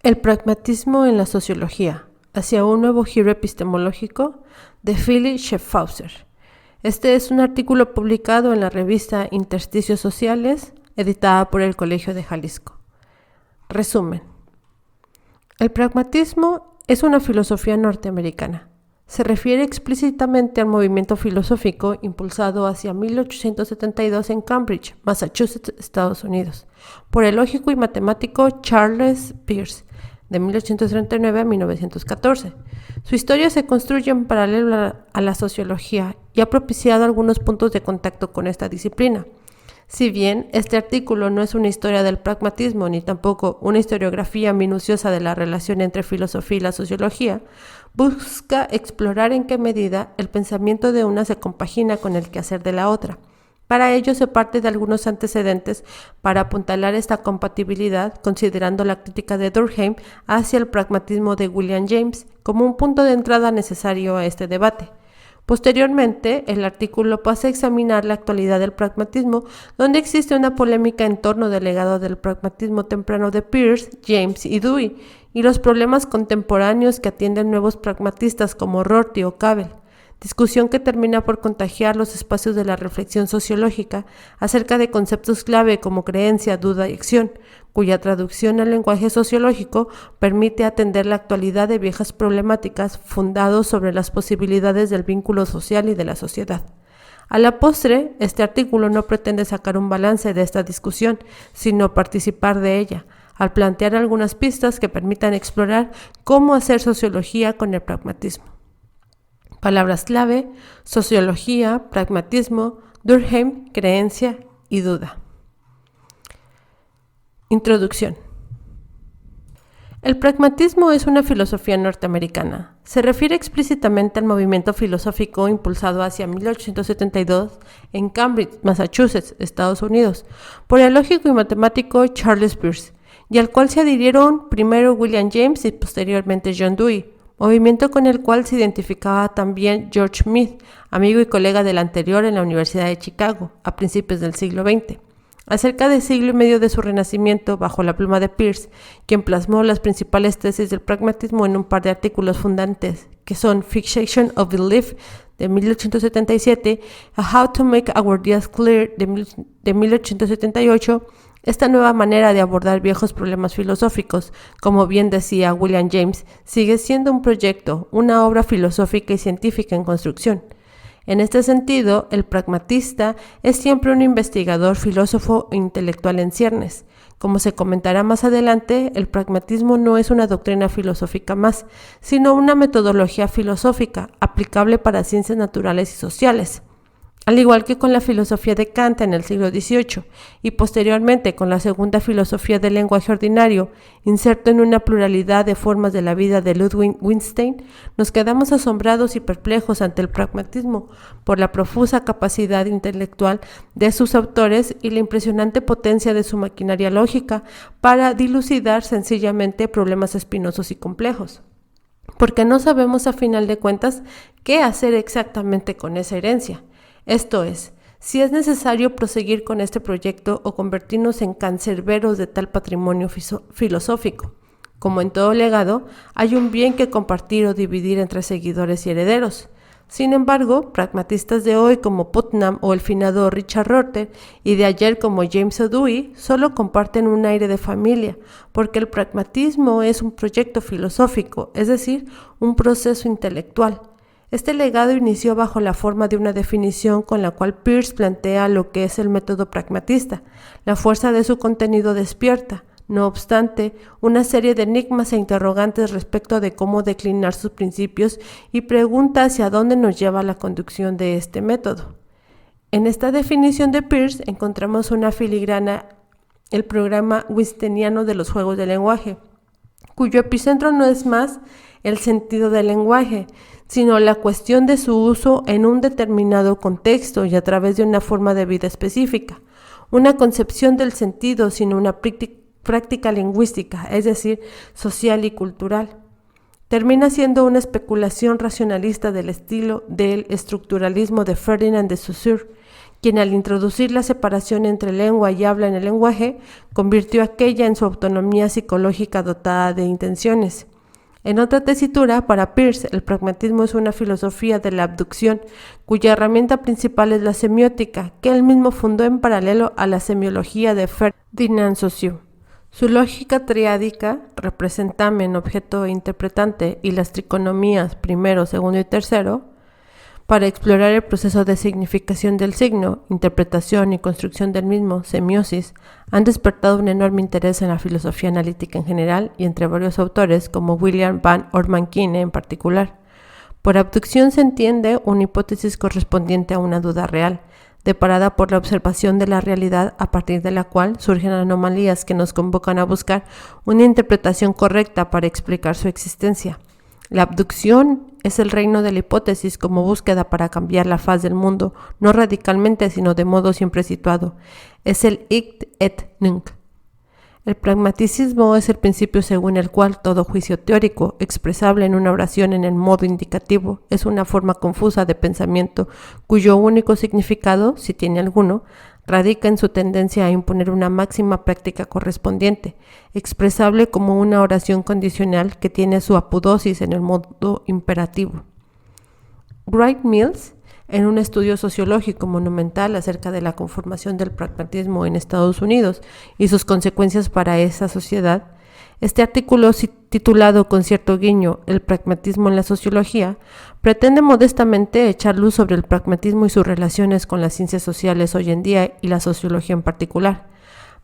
El pragmatismo en la sociología, hacia un nuevo giro epistemológico, de Philip Schaffhauser. Este es un artículo publicado en la revista Intersticios Sociales, editada por el Colegio de Jalisco. Resumen. El pragmatismo es una filosofía norteamericana. Se refiere explícitamente al movimiento filosófico impulsado hacia 1872 en Cambridge, Massachusetts, Estados Unidos, por el lógico y matemático Charles Peirce, de 1839 a 1914. Su historia se construye en paralelo a la sociología y ha propiciado algunos puntos de contacto con esta disciplina. Si bien este artículo no es una historia del pragmatismo ni tampoco una historiografía minuciosa de la relación entre filosofía y la sociología, busca explorar en qué medida el pensamiento de una se compagina con el quehacer de la otra. Para ello se parte de algunos antecedentes para apuntalar esta compatibilidad, considerando la crítica de Durkheim hacia el pragmatismo de William James como un punto de entrada necesario a este debate. Posteriormente, el artículo pasa a examinar la actualidad del pragmatismo, donde existe una polémica en torno del legado del pragmatismo temprano de Peirce, James y Dewey, y los problemas contemporáneos que atienden nuevos pragmatistas como Rorty o Cavell. Discusión que termina por contagiar los espacios de la reflexión sociológica acerca de conceptos clave como creencia, duda y acción, cuya traducción al lenguaje sociológico permite atender la actualidad de viejas problemáticas fundados sobre las posibilidades del vínculo social y de la sociedad. A la postre, este artículo no pretende sacar un balance de esta discusión, sino participar de ella, al plantear algunas pistas que permitan explorar cómo hacer sociología con el pragmatismo. Palabras clave: sociología, pragmatismo, Durkheim, creencia y duda. Introducción. El pragmatismo es una filosofía norteamericana. Se refiere explícitamente al movimiento filosófico impulsado hacia 1872 en Cambridge, Massachusetts, Estados Unidos, por el lógico y matemático Charles Peirce, y al cual se adhirieron primero William James y posteriormente John Dewey, movimiento con el cual se identificaba también George Mead, amigo y colega del anterior en la Universidad de Chicago, a principios del siglo XX. A cerca de siglo y medio de su renacimiento, bajo la pluma de Peirce, quien plasmó las principales tesis del pragmatismo en un par de artículos fundantes, que son Fixation of Belief, de 1877, a How to Make Our Ideas Clear, de 1878, esta nueva manera de abordar viejos problemas filosóficos, como bien decía William James, sigue siendo un proyecto, una obra filosófica y científica en construcción. En este sentido, el pragmatista es siempre un investigador, filósofo e intelectual en ciernes. Como se comentará más adelante, el pragmatismo no es una doctrina filosófica más, sino una metodología filosófica aplicable para ciencias naturales y sociales. Al igual que con la filosofía de Kant en el siglo XVIII y posteriormente con la segunda filosofía del lenguaje ordinario, inserto en una pluralidad de formas de la vida de Ludwig Wittgenstein, nos quedamos asombrados y perplejos ante el pragmatismo por la profusa capacidad intelectual de sus autores y la impresionante potencia de su maquinaria lógica para dilucidar sencillamente problemas espinosos y complejos. Porque no sabemos a final de cuentas qué hacer exactamente con esa herencia. Esto es, si es necesario proseguir con este proyecto o convertirnos en cancerberos de tal patrimonio filosófico. Como en todo legado, hay un bien que compartir o dividir entre seguidores y herederos. Sin embargo, pragmatistas de hoy como Putnam o el finado Richard Rorty y de ayer como James o Dewey solo comparten un aire de familia, porque el pragmatismo es un proyecto filosófico, es decir, un proceso intelectual. Este legado inició bajo la forma de una definición con la cual Peirce plantea lo que es el método pragmatista. La fuerza de su contenido despierta, no obstante, una serie de enigmas e interrogantes respecto de cómo declinar sus principios y pregunta hacia dónde nos lleva la conducción de este método. En esta definición de Peirce encontramos una filigrana, el programa winstoniano de los juegos de lenguaje, cuyo epicentro no es más el sentido del lenguaje, sino la cuestión de su uso en un determinado contexto y a través de una forma de vida específica, una concepción del sentido sino una práctica lingüística, es decir, social y cultural. Termina siendo una especulación racionalista del estilo del estructuralismo de Ferdinand de Saussure, quien al introducir la separación entre lengua y habla en el lenguaje, convirtió aquella en su autonomía psicológica dotada de intenciones. En otra tesitura, para Peirce, el pragmatismo es una filosofía de la abducción, cuya herramienta principal es la semiótica, que él mismo fundó en paralelo a la semiología de Ferdinand Saussure. Su lógica triádica, representamen, objeto e interpretante, y las triconomías primero, segundo y tercero, para explorar el proceso de significación del signo, interpretación y construcción del mismo, semiosis, han despertado un enorme interés en la filosofía analítica en general y entre varios autores, como William Van Orman-Quine en particular. Por abducción se entiende una hipótesis correspondiente a una duda real, deparada por la observación de la realidad a partir de la cual surgen anomalías que nos convocan a buscar una interpretación correcta para explicar su existencia. La abducción es el reino de la hipótesis como búsqueda para cambiar la faz del mundo, no radicalmente, sino de modo siempre situado. Es el ich et nunc. El pragmaticismo es el principio según el cual todo juicio teórico, expresable en una oración en el modo indicativo, es una forma confusa de pensamiento cuyo único significado, si tiene alguno, radica en su tendencia a imponer una máxima práctica correspondiente, expresable como una oración condicional que tiene su apodosis en el modo imperativo. Wright Mills, en un estudio sociológico monumental acerca de la conformación del pragmatismo en Estados Unidos y sus consecuencias para esa sociedad, este artículo titulado con cierto guiño El pragmatismo en la sociología, pretende modestamente echar luz sobre el pragmatismo y sus relaciones con las ciencias sociales hoy en día y la sociología en particular.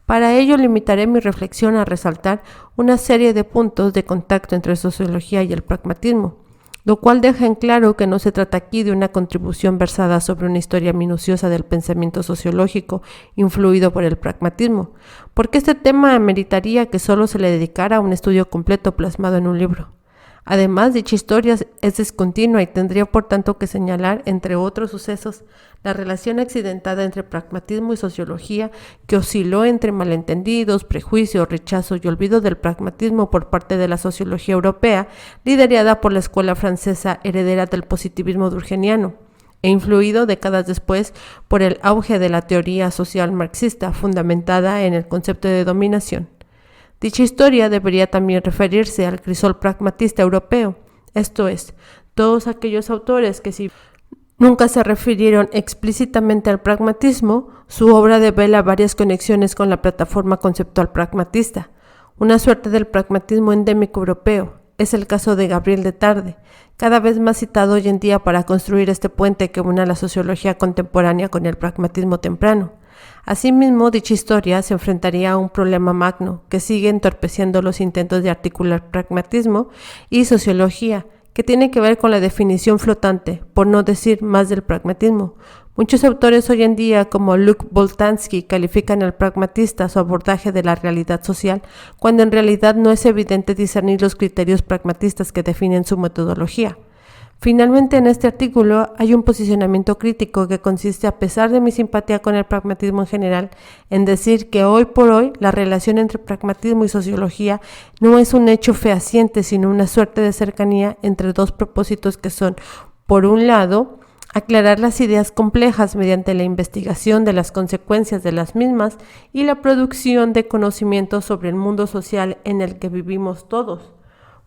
Para ello limitaré mi reflexión a resaltar una serie de puntos de contacto entre sociología y el pragmatismo, lo cual deja en claro que no se trata aquí de una contribución versada sobre una historia minuciosa del pensamiento sociológico influido por el pragmatismo, porque este tema ameritaría que solo se le dedicara un estudio completo plasmado en un libro. Además, dicha historia es discontinua y tendría por tanto que señalar, entre otros sucesos, la relación accidentada entre pragmatismo y sociología que osciló entre malentendidos, prejuicios, rechazo y olvido del pragmatismo por parte de la sociología europea, liderada por la escuela francesa heredera del positivismo durkheimiano, e influido décadas después por el auge de la teoría social marxista fundamentada en el concepto de dominación. Dicha historia debería también referirse al crisol pragmatista europeo, esto es, todos aquellos autores que si nunca se refirieron explícitamente al pragmatismo, su obra devela varias conexiones con la plataforma conceptual pragmatista, una suerte del pragmatismo endémico europeo. Es el caso de Gabriel de Tarde, cada vez más citado hoy en día para construir este puente que une la sociología contemporánea con el pragmatismo temprano. Asimismo, dicha historia se enfrentaría a un problema magno que sigue entorpeciendo los intentos de articular pragmatismo y sociología, que tiene que ver con la definición flotante, por no decir más del pragmatismo. Muchos autores hoy en día, como Luc Boltanski, califican al pragmatista su abordaje de la realidad social, cuando en realidad no es evidente discernir los criterios pragmatistas que definen su metodología. Finalmente, en este artículo hay un posicionamiento crítico que consiste, a pesar de mi simpatía con el pragmatismo en general, en decir que hoy por hoy la relación entre pragmatismo y sociología no es un hecho fehaciente, sino una suerte de cercanía entre dos propósitos que son, por un lado, aclarar las ideas complejas mediante la investigación de las consecuencias de las mismas y la producción de conocimientos sobre el mundo social en el que vivimos todos.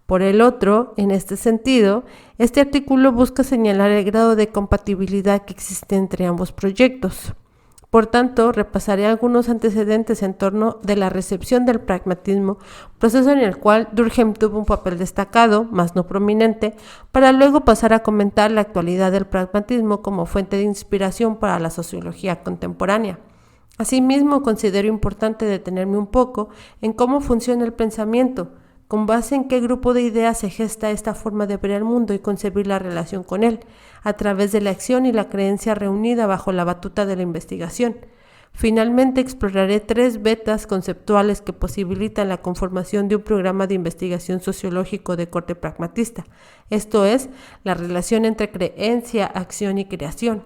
Por el otro, en este sentido, este artículo busca señalar el grado de compatibilidad que existe entre ambos proyectos. Por tanto, repasaré algunos antecedentes en torno de la recepción del pragmatismo, proceso en el cual Durkheim tuvo un papel destacado, mas no prominente, para luego pasar a comentar la actualidad del pragmatismo como fuente de inspiración para la sociología contemporánea. Asimismo, considero importante detenerme un poco en cómo funciona el pensamiento, con base en qué grupo de ideas se gesta esta forma de ver el mundo y concebir la relación con él, a través de la acción y la creencia reunida bajo la batuta de la investigación. Finalmente, exploraré 3 vetas conceptuales que posibilitan la conformación de un programa de investigación sociológico de corte pragmatista, esto es, la relación entre creencia, acción y creación.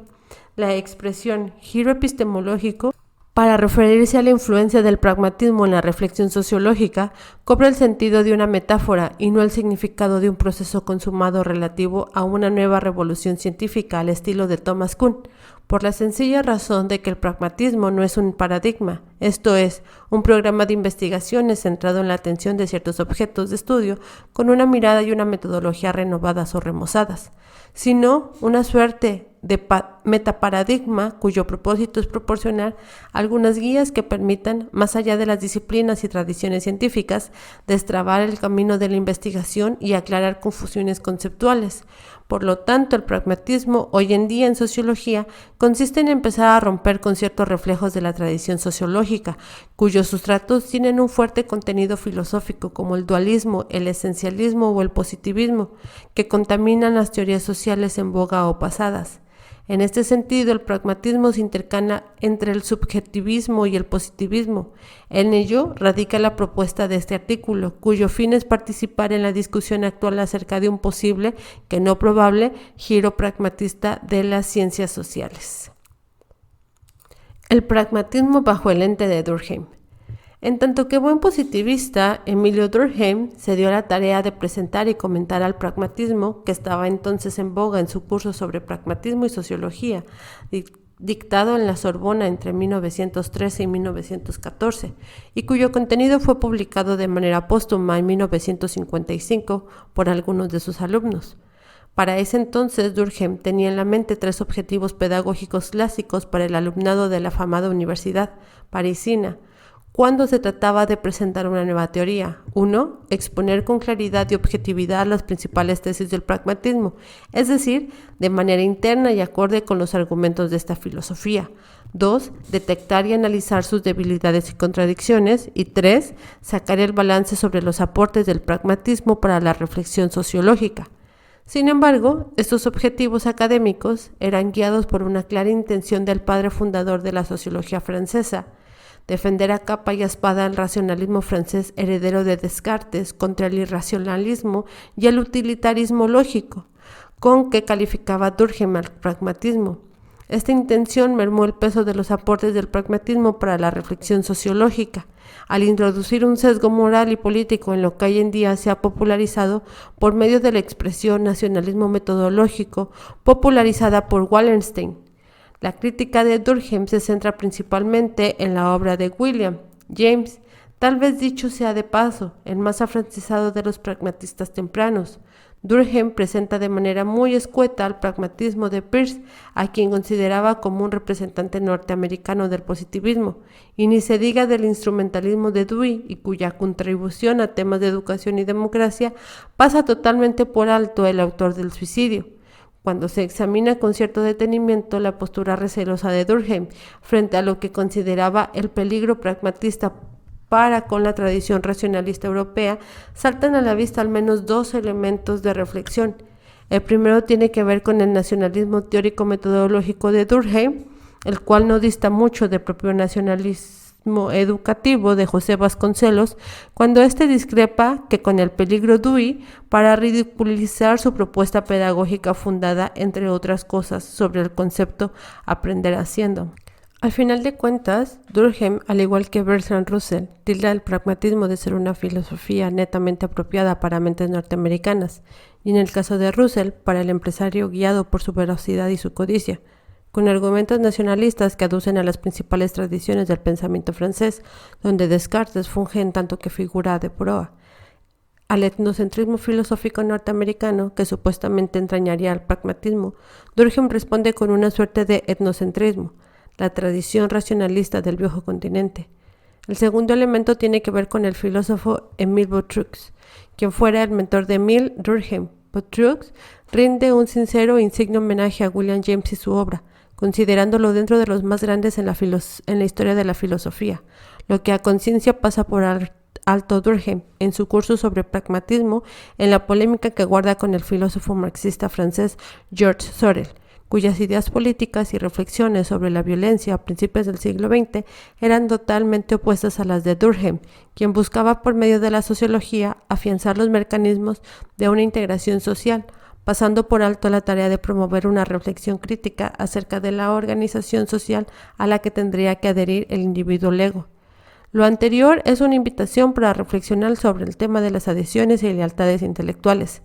La expresión giro epistemológico, para referirse a la influencia del pragmatismo en la reflexión sociológica, cobra el sentido de una metáfora y no el significado de un proceso consumado relativo a una nueva revolución científica al estilo de Thomas Kuhn. por la sencilla razón de que el pragmatismo no es un paradigma, esto es, un programa de investigaciones centrado en la atención de ciertos objetos de estudio con una mirada y una metodología renovadas o remozadas, sino una suerte de metaparadigma cuyo propósito es proporcionar algunas guías que permitan, más allá de las disciplinas y tradiciones científicas, destrabar el camino de la investigación y aclarar confusiones conceptuales. Por lo tanto, el pragmatismo hoy en día en sociología consiste en empezar a romper con ciertos reflejos de la tradición sociológica, cuyos sustratos tienen un fuerte contenido filosófico como el dualismo, el esencialismo o el positivismo, que contaminan las teorías sociales en boga o pasadas. En este sentido, el pragmatismo se intercala entre el subjetivismo y el positivismo. En ello radica la propuesta de este artículo, cuyo fin es participar en la discusión actual acerca de un posible, que no probable, giro pragmatista de las ciencias sociales. El pragmatismo bajo el lente de Durkheim. En tanto que buen positivista, Emilio Durkheim se dio a la tarea de presentar y comentar al pragmatismo, que estaba entonces en boga en su curso sobre pragmatismo y sociología, dictado en la Sorbona entre 1913 y 1914, y cuyo contenido fue publicado de manera póstuma en 1955 por algunos de sus alumnos. Para ese entonces, Durkheim tenía en la mente 3 objetivos pedagógicos clásicos para el alumnado de la afamada universidad parisina, cuando se trataba de presentar una nueva teoría. 1. Exponer con claridad y objetividad las principales tesis del pragmatismo, es decir, de manera interna y acorde con los argumentos de esta filosofía. 2. Detectar y analizar sus debilidades y contradicciones. Y 3. Sacar el balance sobre los aportes del pragmatismo para la reflexión sociológica. Sin embargo, estos objetivos académicos eran guiados por una clara intención del padre fundador de la sociología francesa: defender a capa y espada el racionalismo francés heredero de Descartes contra el irracionalismo y el utilitarismo lógico, con que calificaba Durkheim al pragmatismo. Esta intención mermó el peso de los aportes del pragmatismo para la reflexión sociológica, al introducir un sesgo moral y político en lo que hoy en día se ha popularizado por medio de la expresión nacionalismo metodológico, popularizada por Wallerstein. La crítica de Durkheim se centra principalmente en la obra de William James, tal vez dicho sea de paso, el más afrancesado de los pragmatistas tempranos. Durkheim presenta de manera muy escueta al pragmatismo de Peirce, a quien consideraba como un representante norteamericano del positivismo, y ni se diga del instrumentalismo de Dewey, y cuya contribución a temas de educación y democracia pasa totalmente por alto el autor del suicidio. Cuando se examina con cierto detenimiento la postura recelosa de Durkheim frente a lo que consideraba el peligro pragmatista para con la tradición racionalista europea, saltan a la vista al menos 2 elementos de reflexión. El primero tiene que ver con el nacionalismo teórico-metodológico de Durkheim, el cual no dista mucho del propio nacionalismo educativo de José Vasconcelos, cuando éste discrepa que con el peligro Dewey para ridiculizar su propuesta pedagógica fundada, entre otras cosas, sobre el concepto aprender haciendo. Al final de cuentas, Durkheim, al igual que Bertrand Russell, tilda el pragmatismo de ser una filosofía netamente apropiada para mentes norteamericanas, y en el caso de Russell, para el empresario guiado por su velocidad y su codicia, con argumentos nacionalistas que aducen a las principales tradiciones del pensamiento francés, donde Descartes funge en tanto que figura de proa, al etnocentrismo filosófico norteamericano, que supuestamente entrañaría al pragmatismo. Durkheim responde con una suerte de etnocentrismo, la tradición racionalista del viejo continente. El segundo elemento tiene que ver con el filósofo Émile Bautrux, quien fuera el mentor de Émile Durkheim. Bautrux rinde un sincero e insigne homenaje a William James y su obra, considerándolo dentro de los más grandes en la historia de la filosofía, lo que a conciencia pasa por alto Durkheim en su curso sobre pragmatismo, en la polémica que guarda con el filósofo marxista francés Georges Sorel, cuyas ideas políticas y reflexiones sobre la violencia a principios del siglo XX eran totalmente opuestas a las de Durkheim, quien buscaba por medio de la sociología afianzar los mecanismos de una integración social, pasando por alto la tarea de promover una reflexión crítica acerca de la organización social a la que tendría que adherir el individuo lego. Lo anterior es una invitación para reflexionar sobre el tema de las adhesiones y lealtades intelectuales.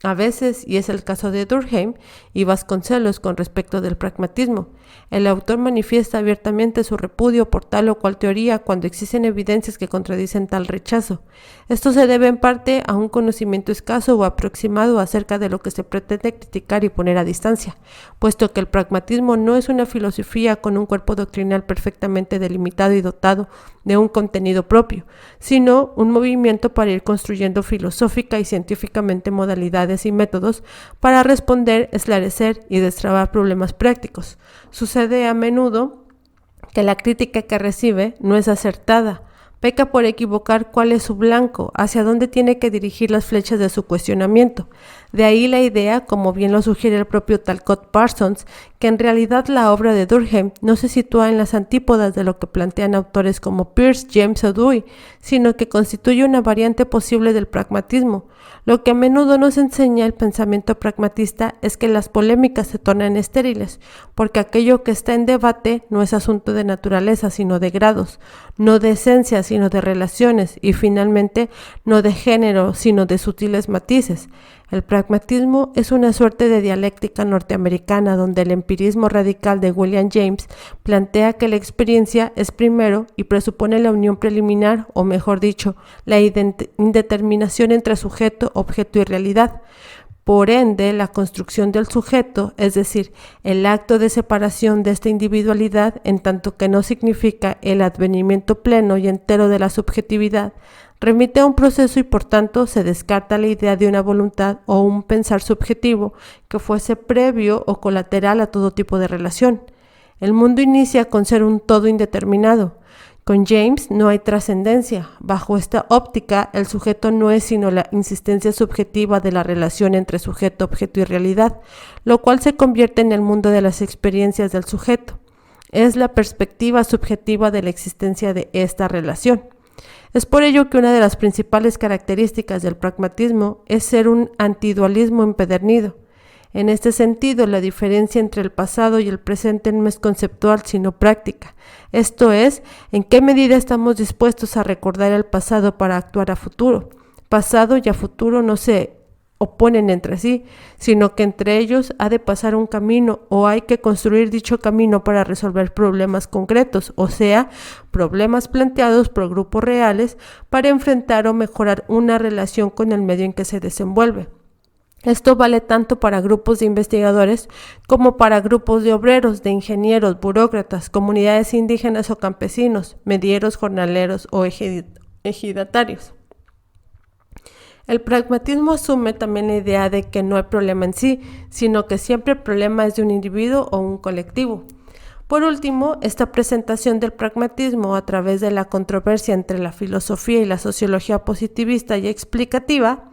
A veces, y es el caso de Durkheim y Vasconcelos con respecto del pragmatismo, el autor manifiesta abiertamente su repudio por tal o cual teoría cuando existen evidencias que contradicen tal rechazo. Esto se debe en parte a un conocimiento escaso o aproximado acerca de lo que se pretende criticar y poner a distancia, puesto que el pragmatismo no es una filosofía con un cuerpo doctrinal perfectamente delimitado y dotado de un contenido propio, sino un movimiento para ir construyendo filosófica y científicamente modalidades y métodos para responder, esclarecer y destrabar problemas prácticos. Sucede a menudo que la crítica que recibe no es acertada, peca por equivocar cuál es su blanco, hacia dónde tiene que dirigir las flechas de su cuestionamiento. De ahí la idea, como bien lo sugiere el propio Talcott Parsons, que en realidad la obra de Durkheim no se sitúa en las antípodas de lo que plantean autores como Peirce, James o Dewey, sino que constituye una variante posible del pragmatismo. Lo que a menudo nos enseña el pensamiento pragmatista es que las polémicas se tornan estériles, porque aquello que está en debate no es asunto de naturaleza, sino de grados, no de esencia, sino de relaciones, y finalmente no de género, sino de sutiles matices. El pragmatismo es una suerte de dialéctica norteamericana donde el empirismo radical de William James plantea que la experiencia es primero y presupone la unión preliminar, o mejor dicho, la indeterminación entre sujeto, objeto y realidad. Por ende, la construcción del sujeto, es decir, el acto de separación de esta individualidad, en tanto que no significa el advenimiento pleno y entero de la subjetividad, remite a un proceso y por tanto se descarta la idea de una voluntad o un pensar subjetivo que fuese previo o colateral a todo tipo de relación. El mundo inicia con ser un todo indeterminado. Con James no hay trascendencia. Bajo esta óptica, el sujeto no es sino la insistencia subjetiva de la relación entre sujeto, objeto y realidad, lo cual se convierte en el mundo de las experiencias del sujeto. Es la perspectiva subjetiva de la existencia de esta relación. Es por ello que una de las principales características del pragmatismo es ser un antidualismo empedernido. En este sentido, la diferencia entre el pasado y el presente no es conceptual, sino práctica. Esto es, en qué medida estamos dispuestos a recordar el pasado para actuar a futuro. Pasado y a futuro no se oponen entre sí, sino que entre ellos ha de pasar un camino o hay que construir dicho camino para resolver problemas concretos, o sea, problemas planteados por grupos reales para enfrentar o mejorar una relación con el medio en que se desenvuelve. Esto vale tanto para grupos de investigadores como para grupos de obreros, de ingenieros, burócratas, comunidades indígenas o campesinos, medieros, jornaleros o ejidatarios. El pragmatismo asume también la idea de que no hay problema en sí, sino que siempre el problema es de un individuo o un colectivo. Por último, esta presentación del pragmatismo a través de la controversia entre la filosofía y la sociología positivista y explicativa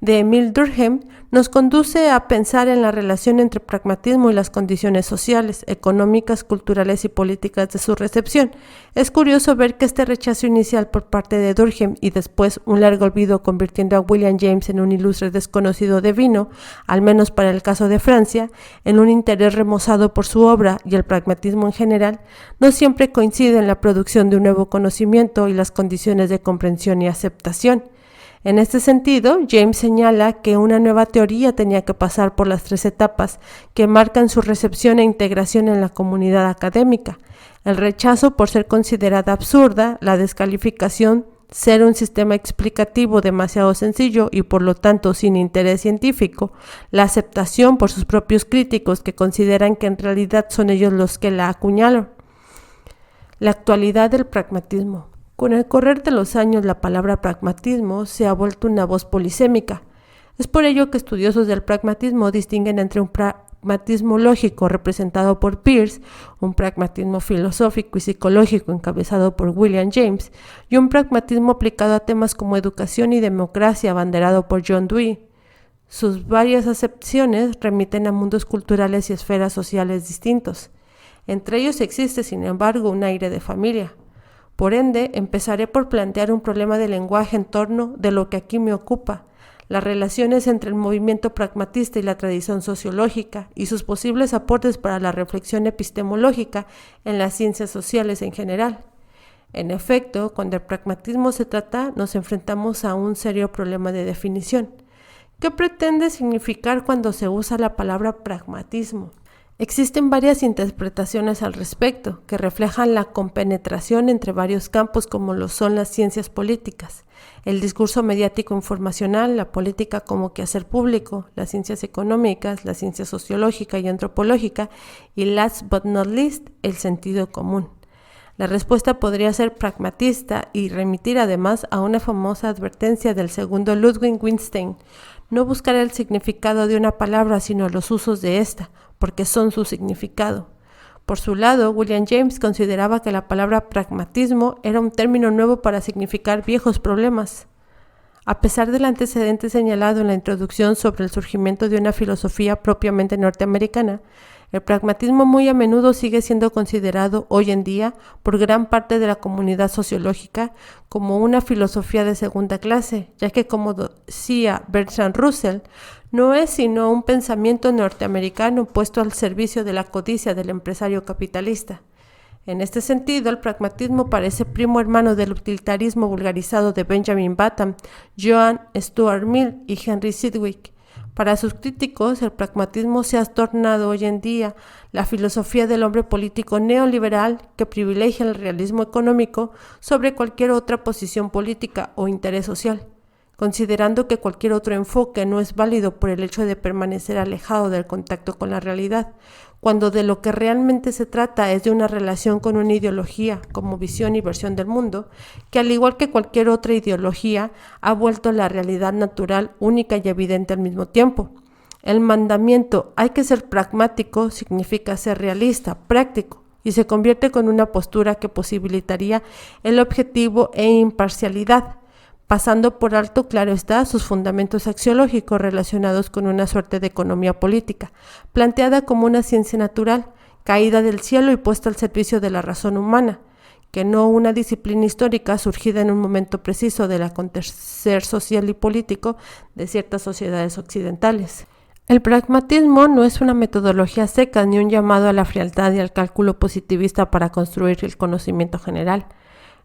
de Emile Durkheim nos conduce a pensar en la relación entre pragmatismo y las condiciones sociales, económicas, culturales y políticas de su recepción. Es curioso ver que este rechazo inicial por parte de Durkheim y después un largo olvido convirtiendo a William James en un ilustre desconocido divino, al menos para el caso de Francia, en un interés remozado por su obra y el pragmatismo en general, no siempre coincide en la producción de un nuevo conocimiento y las condiciones de comprensión y aceptación. En este sentido, James señala que una nueva teoría tenía que pasar por las 3 etapas que marcan su recepción e integración en la comunidad académica: el rechazo por ser considerada absurda, la descalificación, ser un sistema explicativo demasiado sencillo y por lo tanto sin interés científico, la aceptación por sus propios críticos que consideran que en realidad son ellos los que la acuñaron. La actualidad del pragmatismo. Con el correr de los años, la palabra pragmatismo se ha vuelto una voz polisémica. Es por ello que estudiosos del pragmatismo distinguen entre un pragmatismo lógico representado por Peirce, un pragmatismo filosófico y psicológico encabezado por William James, y un pragmatismo aplicado a temas como educación y democracia abanderado por John Dewey. Sus varias acepciones remiten a mundos culturales y esferas sociales distintos. Entre ellos existe, sin embargo, un aire de familia. Por ende, empezaré por plantear un problema de lenguaje en torno de lo que aquí me ocupa, las relaciones entre el movimiento pragmatista y la tradición sociológica y sus posibles aportes para la reflexión epistemológica en las ciencias sociales en general. En efecto, cuando el pragmatismo se trata, nos enfrentamos a un serio problema de definición. ¿Qué pretende significar cuando se usa la palabra pragmatismo? Existen varias interpretaciones al respecto, que reflejan la compenetración entre varios campos como lo son las ciencias políticas, el discurso mediático informacional, la política como quehacer público, las ciencias económicas, la ciencia sociológica y antropológica y last but not least, el sentido común. La respuesta podría ser pragmatista y remitir además a una famosa advertencia del segundo Ludwig Wittgenstein: no buscar el significado de una palabra sino los usos de ésta, porque son su significado. Por su lado, William James consideraba que la palabra pragmatismo era un término nuevo para significar viejos problemas. A pesar del antecedente señalado en la introducción sobre el surgimiento de una filosofía propiamente norteamericana, el pragmatismo muy a menudo sigue siendo considerado hoy en día por gran parte de la comunidad sociológica como una filosofía de segunda clase, ya que, como decía Bertrand Russell, no es sino un pensamiento norteamericano puesto al servicio de la codicia del empresario capitalista. En este sentido, el pragmatismo parece primo hermano del utilitarismo vulgarizado de Benjamin Button, John Stuart Mill y Henry Sidgwick. Para sus críticos, el pragmatismo se ha tornado hoy en día la filosofía del hombre político neoliberal que privilegia el realismo económico sobre cualquier otra posición política o interés social, considerando que cualquier otro enfoque no es válido por el hecho de permanecer alejado del contacto con la realidad, cuando de lo que realmente se trata es de una relación con una ideología como visión y versión del mundo, que al igual que cualquier otra ideología, ha vuelto la realidad natural única y evidente al mismo tiempo. El mandamiento "hay que ser pragmático" significa ser realista, práctico, y se convierte con una postura que posibilitaría el objetivo e imparcialidad, pasando por alto, claro está, sus fundamentos axiológicos relacionados con una suerte de economía política, planteada como una ciencia natural, caída del cielo y puesta al servicio de la razón humana, que no una disciplina histórica surgida en un momento preciso del acontecer social y político de ciertas sociedades occidentales. El pragmatismo no es una metodología seca ni un llamado a la frialdad y al cálculo positivista para construir el conocimiento general.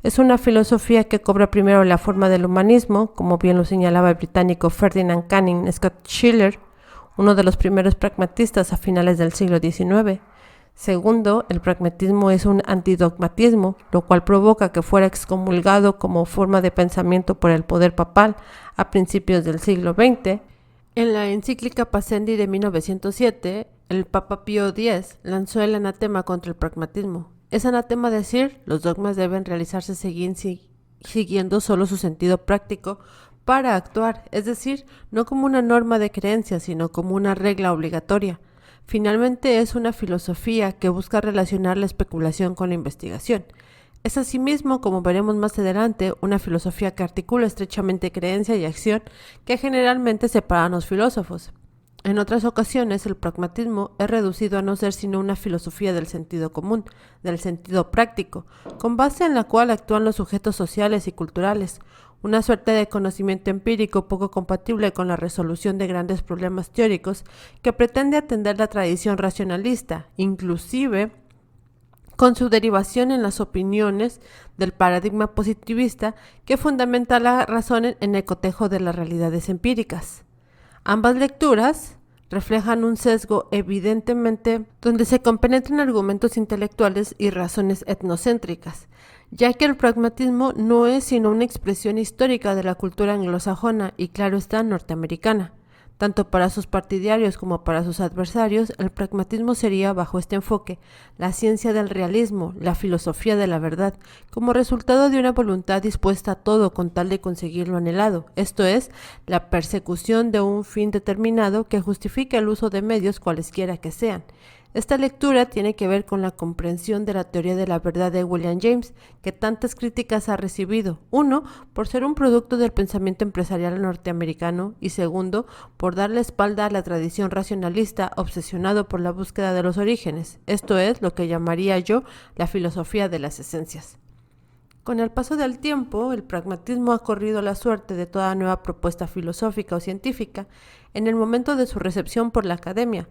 Es una filosofía que cobra primero la forma del humanismo, como bien lo señalaba el británico Ferdinand Canning Scott Schiller, uno de los primeros pragmatistas a finales del siglo XIX. Segundo, el pragmatismo es un antidogmatismo, lo cual provoca que fuera excomulgado como forma de pensamiento por el poder papal a principios del siglo XX. En la encíclica Pascendi de 1907, el Papa Pío X lanzó el anatema contra el pragmatismo. Es anatema decir, los dogmas deben realizarse siguiendo solo su sentido práctico para actuar, es decir, no como una norma de creencia, sino como una regla obligatoria. Finalmente, es una filosofía que busca relacionar la especulación con la investigación. Es asimismo, como veremos más adelante, una filosofía que articula estrechamente creencia y acción que generalmente separan a los filósofos. En otras ocasiones, el pragmatismo es reducido a no ser sino una filosofía del sentido común, del sentido práctico, con base en la cual actúan los sujetos sociales y culturales, una suerte de conocimiento empírico poco compatible con la resolución de grandes problemas teóricos que pretende atender la tradición racionalista, inclusive con su derivación en las opiniones del paradigma positivista que fundamenta la razón en el cotejo de las realidades empíricas. Ambas lecturas reflejan un sesgo evidentemente donde se compenetran argumentos intelectuales y razones etnocéntricas, ya que el pragmatismo no es sino una expresión histórica de la cultura anglosajona y claro está norteamericana. Tanto para sus partidarios como para sus adversarios, el pragmatismo sería, bajo este enfoque, la ciencia del realismo, la filosofía de la verdad, como resultado de una voluntad dispuesta a todo con tal de conseguir lo anhelado, esto es, la persecución de un fin determinado que justifique el uso de medios cualesquiera que sean. Esta lectura tiene que ver con la comprensión de la teoría de la verdad de William James, que tantas críticas ha recibido. Uno, por ser un producto del pensamiento empresarial norteamericano y segundo, por dar la espalda a la tradición racionalista obsesionado por la búsqueda de los orígenes. Esto es lo que llamaría yo la filosofía de las esencias. Con el paso del tiempo, el pragmatismo ha corrido la suerte de toda nueva propuesta filosófica o científica en el momento de su recepción por la academia.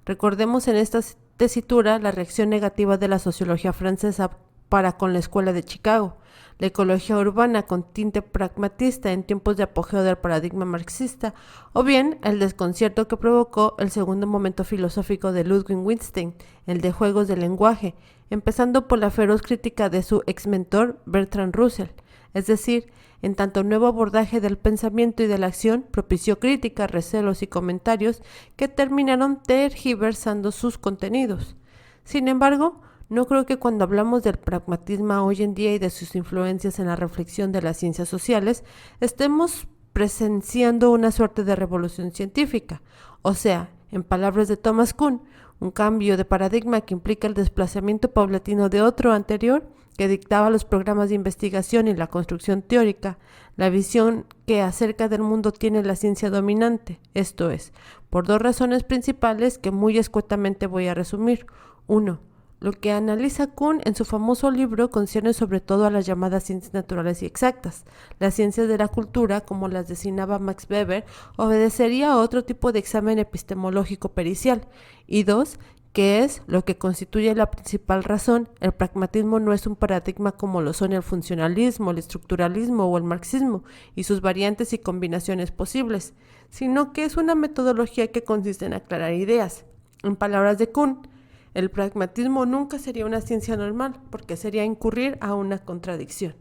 Recordemos en esta tesitura la reacción negativa de la sociología francesa para con la Escuela de Chicago, la ecología urbana con tinte pragmatista en tiempos de apogeo del paradigma marxista, o bien el desconcierto que provocó el segundo momento filosófico de Ludwig Wittgenstein, el de juegos del lenguaje, empezando por la feroz crítica de su ex-mentor Bertrand Russell. Es decir, en tanto nuevo abordaje del pensamiento y de la acción propició críticas, recelos y comentarios que terminaron tergiversando sus contenidos. Sin embargo, no creo que cuando hablamos del pragmatismo hoy en día y de sus influencias en la reflexión de las ciencias sociales, estemos presenciando una suerte de revolución científica, o sea, en palabras de Thomas Kuhn, un cambio de paradigma que implica el desplazamiento paulatino de otro anterior que dictaba los programas de investigación y la construcción teórica, la visión que acerca del mundo tiene la ciencia dominante, esto es, por dos razones principales que muy escuetamente voy a resumir. 1. Lo que analiza Kuhn en su famoso libro concierne sobre todo a las llamadas ciencias naturales y exactas. Las ciencias de la cultura, como las designaba Max Weber, obedecería a otro tipo de examen epistemológico pericial. Y 2, que es lo que constituye la principal razón, el pragmatismo no es un paradigma como lo son el funcionalismo, el estructuralismo o el marxismo y sus variantes y combinaciones posibles, sino que es una metodología que consiste en aclarar ideas. En palabras de Kuhn, el pragmatismo nunca sería una ciencia normal, porque sería incurrir a una contradicción.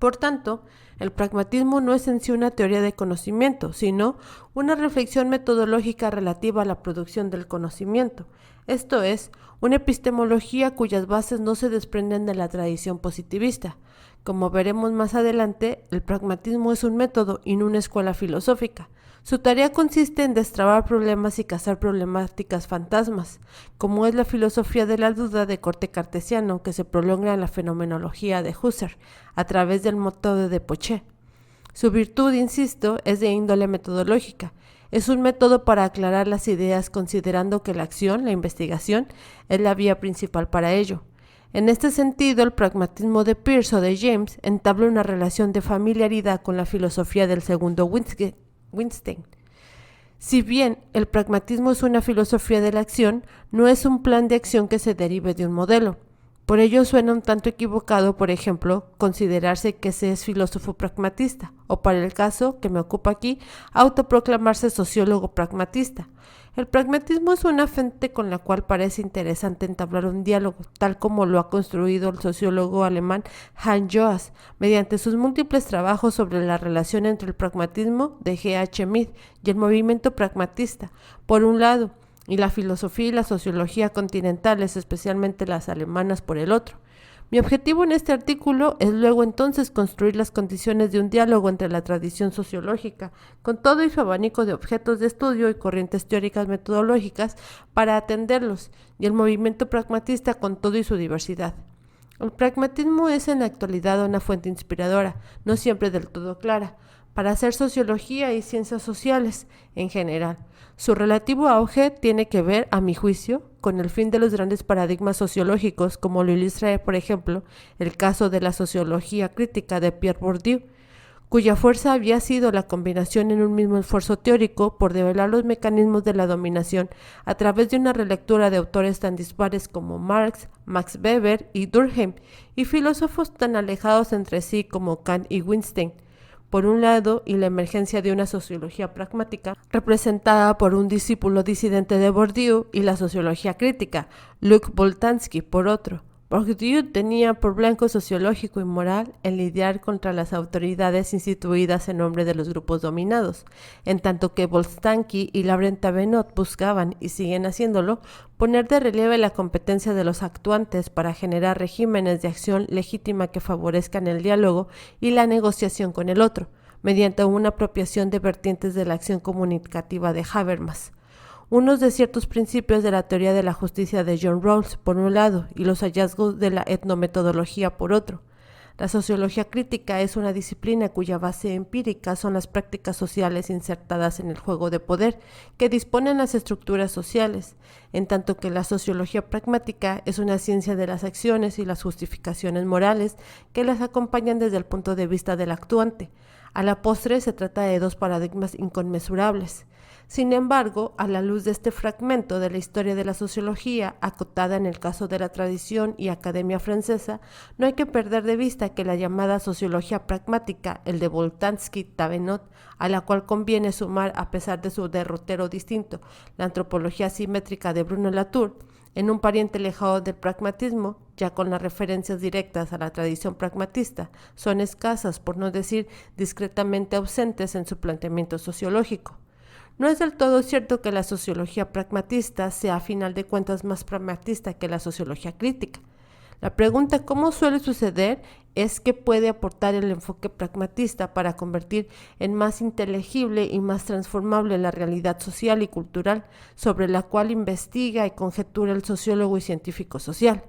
Por tanto, el pragmatismo no es en sí una teoría de conocimiento, sino una reflexión metodológica relativa a la producción del conocimiento, esto es, una epistemología cuyas bases no se desprenden de la tradición positivista. Como veremos más adelante, el pragmatismo es un método y no una escuela filosófica. Su tarea consiste en destrabar problemas y cazar problemáticas fantasmas, como es la filosofía de la duda de corte cartesiano que se prolonga en la fenomenología de Husserl, a través del método de Pochet. Su virtud, insisto, es de índole metodológica. Es un método para aclarar las ideas considerando que la acción, la investigación, es la vía principal para ello. En este sentido, el pragmatismo de Peirce o de James entabla una relación de familiaridad con la filosofía del segundo Wittgenstein. Si bien el pragmatismo es una filosofía de la acción, no es un plan de acción que se derive de un modelo. Por ello suena un tanto equivocado, por ejemplo, considerarse que se es filósofo pragmatista, o para el caso que me ocupa aquí, autoproclamarse sociólogo pragmatista. El pragmatismo es una fuente con la cual parece interesante entablar un diálogo, tal como lo ha construido el sociólogo alemán Hans Joas, mediante sus múltiples trabajos sobre la relación entre el pragmatismo de G.H. Mead y el movimiento pragmatista, por un lado, y la filosofía y la sociología continentales, especialmente las alemanas, por el otro. Mi objetivo en este artículo es luego entonces construir las condiciones de un diálogo entre la tradición sociológica, con todo y su abanico de objetos de estudio y corrientes teóricas metodológicas para atenderlos, y el movimiento pragmatista con todo y su diversidad. El pragmatismo es en la actualidad una fuente inspiradora, no siempre del todo clara, para hacer sociología y ciencias sociales en general. Su relativo auge tiene que ver, a mi juicio, con el fin de los grandes paradigmas sociológicos, como lo ilustra, por ejemplo, el caso de la sociología crítica de Pierre Bourdieu, cuya fuerza había sido la combinación en un mismo esfuerzo teórico por develar los mecanismos de la dominación a través de una relectura de autores tan dispares como Marx, Max Weber y Durkheim, y filósofos tan alejados entre sí como Kant y Wittgenstein, por un lado, y la emergencia de una sociología pragmática, representada por un discípulo disidente de Bourdieu, y la sociología crítica, Luc Boltanski, por otro. Bourdieu tenía por blanco sociológico y moral el lidiar contra las autoridades instituidas en nombre de los grupos dominados, en tanto que Boltanski y Laurent Avenot buscaban, y siguen haciéndolo, poner de relieve la competencia de los actuantes para generar regímenes de acción legítima que favorezcan el diálogo y la negociación con el otro, mediante una apropiación de vertientes de la acción comunicativa de Habermas. Unos de ciertos principios de la teoría de la justicia de John Rawls, por un lado, y los hallazgos de la etnometodología, por otro. La sociología crítica es una disciplina cuya base empírica son las prácticas sociales insertadas en el juego de poder que disponen las estructuras sociales, en tanto que la sociología pragmática es una ciencia de las acciones y las justificaciones morales que las acompañan desde el punto de vista del actuante. A la postre se trata de dos paradigmas inconmensurables. Sin embargo, a la luz de este fragmento de la historia de la sociología, acotada en el caso de la tradición y academia francesa, no hay que perder de vista que la llamada sociología pragmática, el de Boltanski-Thévenot, a la cual conviene sumar, a pesar de su derrotero distinto, la antropología simétrica de Bruno Latour, en un pariente lejano del pragmatismo, ya con las referencias directas a la tradición pragmatista, son escasas, por no decir discretamente ausentes en su planteamiento sociológico. No es del todo cierto que la sociología pragmatista sea a final de cuentas más pragmatista que la sociología crítica. La pregunta, ¿cómo suele suceder?, es qué puede aportar el enfoque pragmatista para convertir en más inteligible y más transformable la realidad social y cultural sobre la cual investiga y conjetura el sociólogo y científico social.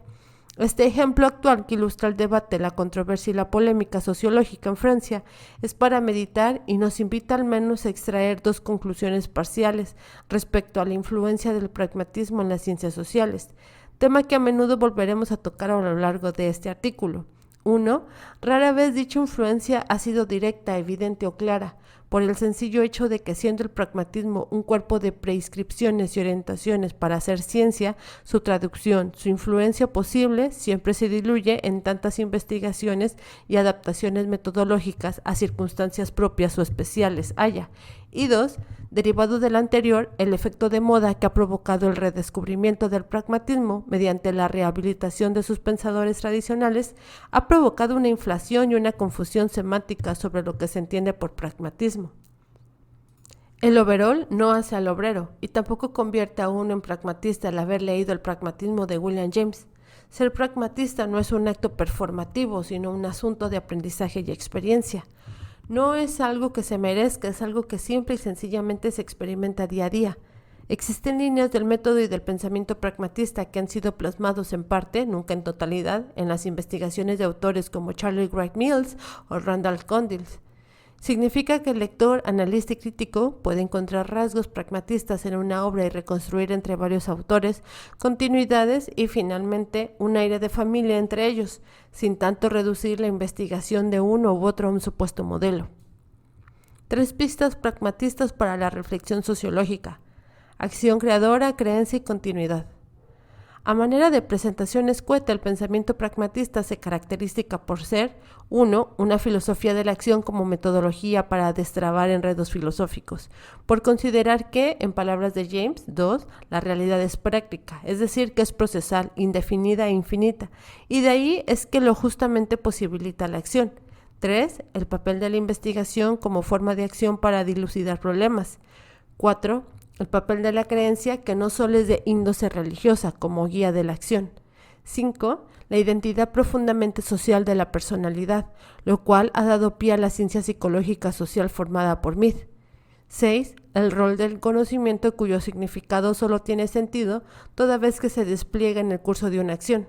Este ejemplo actual que ilustra el debate, la controversia y la polémica sociológica en Francia es para meditar y nos invita al menos a extraer dos conclusiones parciales respecto a la influencia del pragmatismo en las ciencias sociales, tema que a menudo volveremos a tocar a lo largo de este artículo. 1. Rara vez dicha influencia ha sido directa, evidente o clara, por el sencillo hecho de que siendo el pragmatismo un cuerpo de prescripciones y orientaciones para hacer ciencia, su traducción, su influencia posible siempre se diluye en tantas investigaciones y adaptaciones metodológicas a circunstancias propias o especiales haya. Y 2. Derivado del anterior, el efecto de moda que ha provocado el redescubrimiento del pragmatismo mediante la rehabilitación de sus pensadores tradicionales ha provocado una inflación y una confusión semántica sobre lo que se entiende por pragmatismo. El overall no hace al obrero y tampoco convierte a uno en pragmatista al haber leído el pragmatismo de William James. Ser pragmatista no es un acto performativo, sino un asunto de aprendizaje y experiencia. No es algo que se merezca, es algo que simple y sencillamente se experimenta día a día. Existen líneas del método y del pensamiento pragmatista que han sido plasmados en parte, nunca en totalidad, en las investigaciones de autores como Charlie Wright Mills o Randall Condis. Significa que el lector, analista y crítico puede encontrar rasgos pragmatistas en una obra y reconstruir entre varios autores continuidades y finalmente un aire de familia entre ellos, sin tanto reducir la investigación de uno u otro a un supuesto modelo. 3 pistas pragmatistas para la reflexión sociológica: acción creadora, creencia y continuidad. A manera de presentación escueta, el pensamiento pragmatista se caracteriza por ser 1. Una filosofía de la acción como metodología para destrabar enredos filosóficos, por considerar que, en palabras de James, 2. La realidad es práctica, es decir, que es procesal, indefinida e infinita, y de ahí es que lo justamente posibilita la acción. 3. El papel de la investigación como forma de acción para dilucidar problemas. 4. El papel de la creencia, que no solo es de índole religiosa como guía de la acción. 5. La identidad profundamente social de la personalidad, lo cual ha dado pie a la ciencia psicológica social formada por Mead. 6. El rol del conocimiento, cuyo significado solo tiene sentido toda vez que se despliega en el curso de una acción.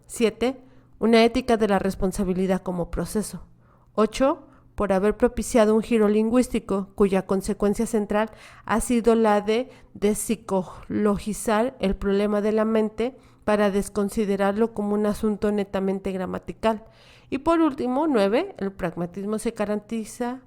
7. Una ética de la responsabilidad como proceso. 8. Por haber propiciado un giro lingüístico cuya consecuencia central ha sido la de despsicologizar el problema de la mente para desconsiderarlo como un asunto netamente gramatical. Y por último, 9. El pragmatismo se caracteriza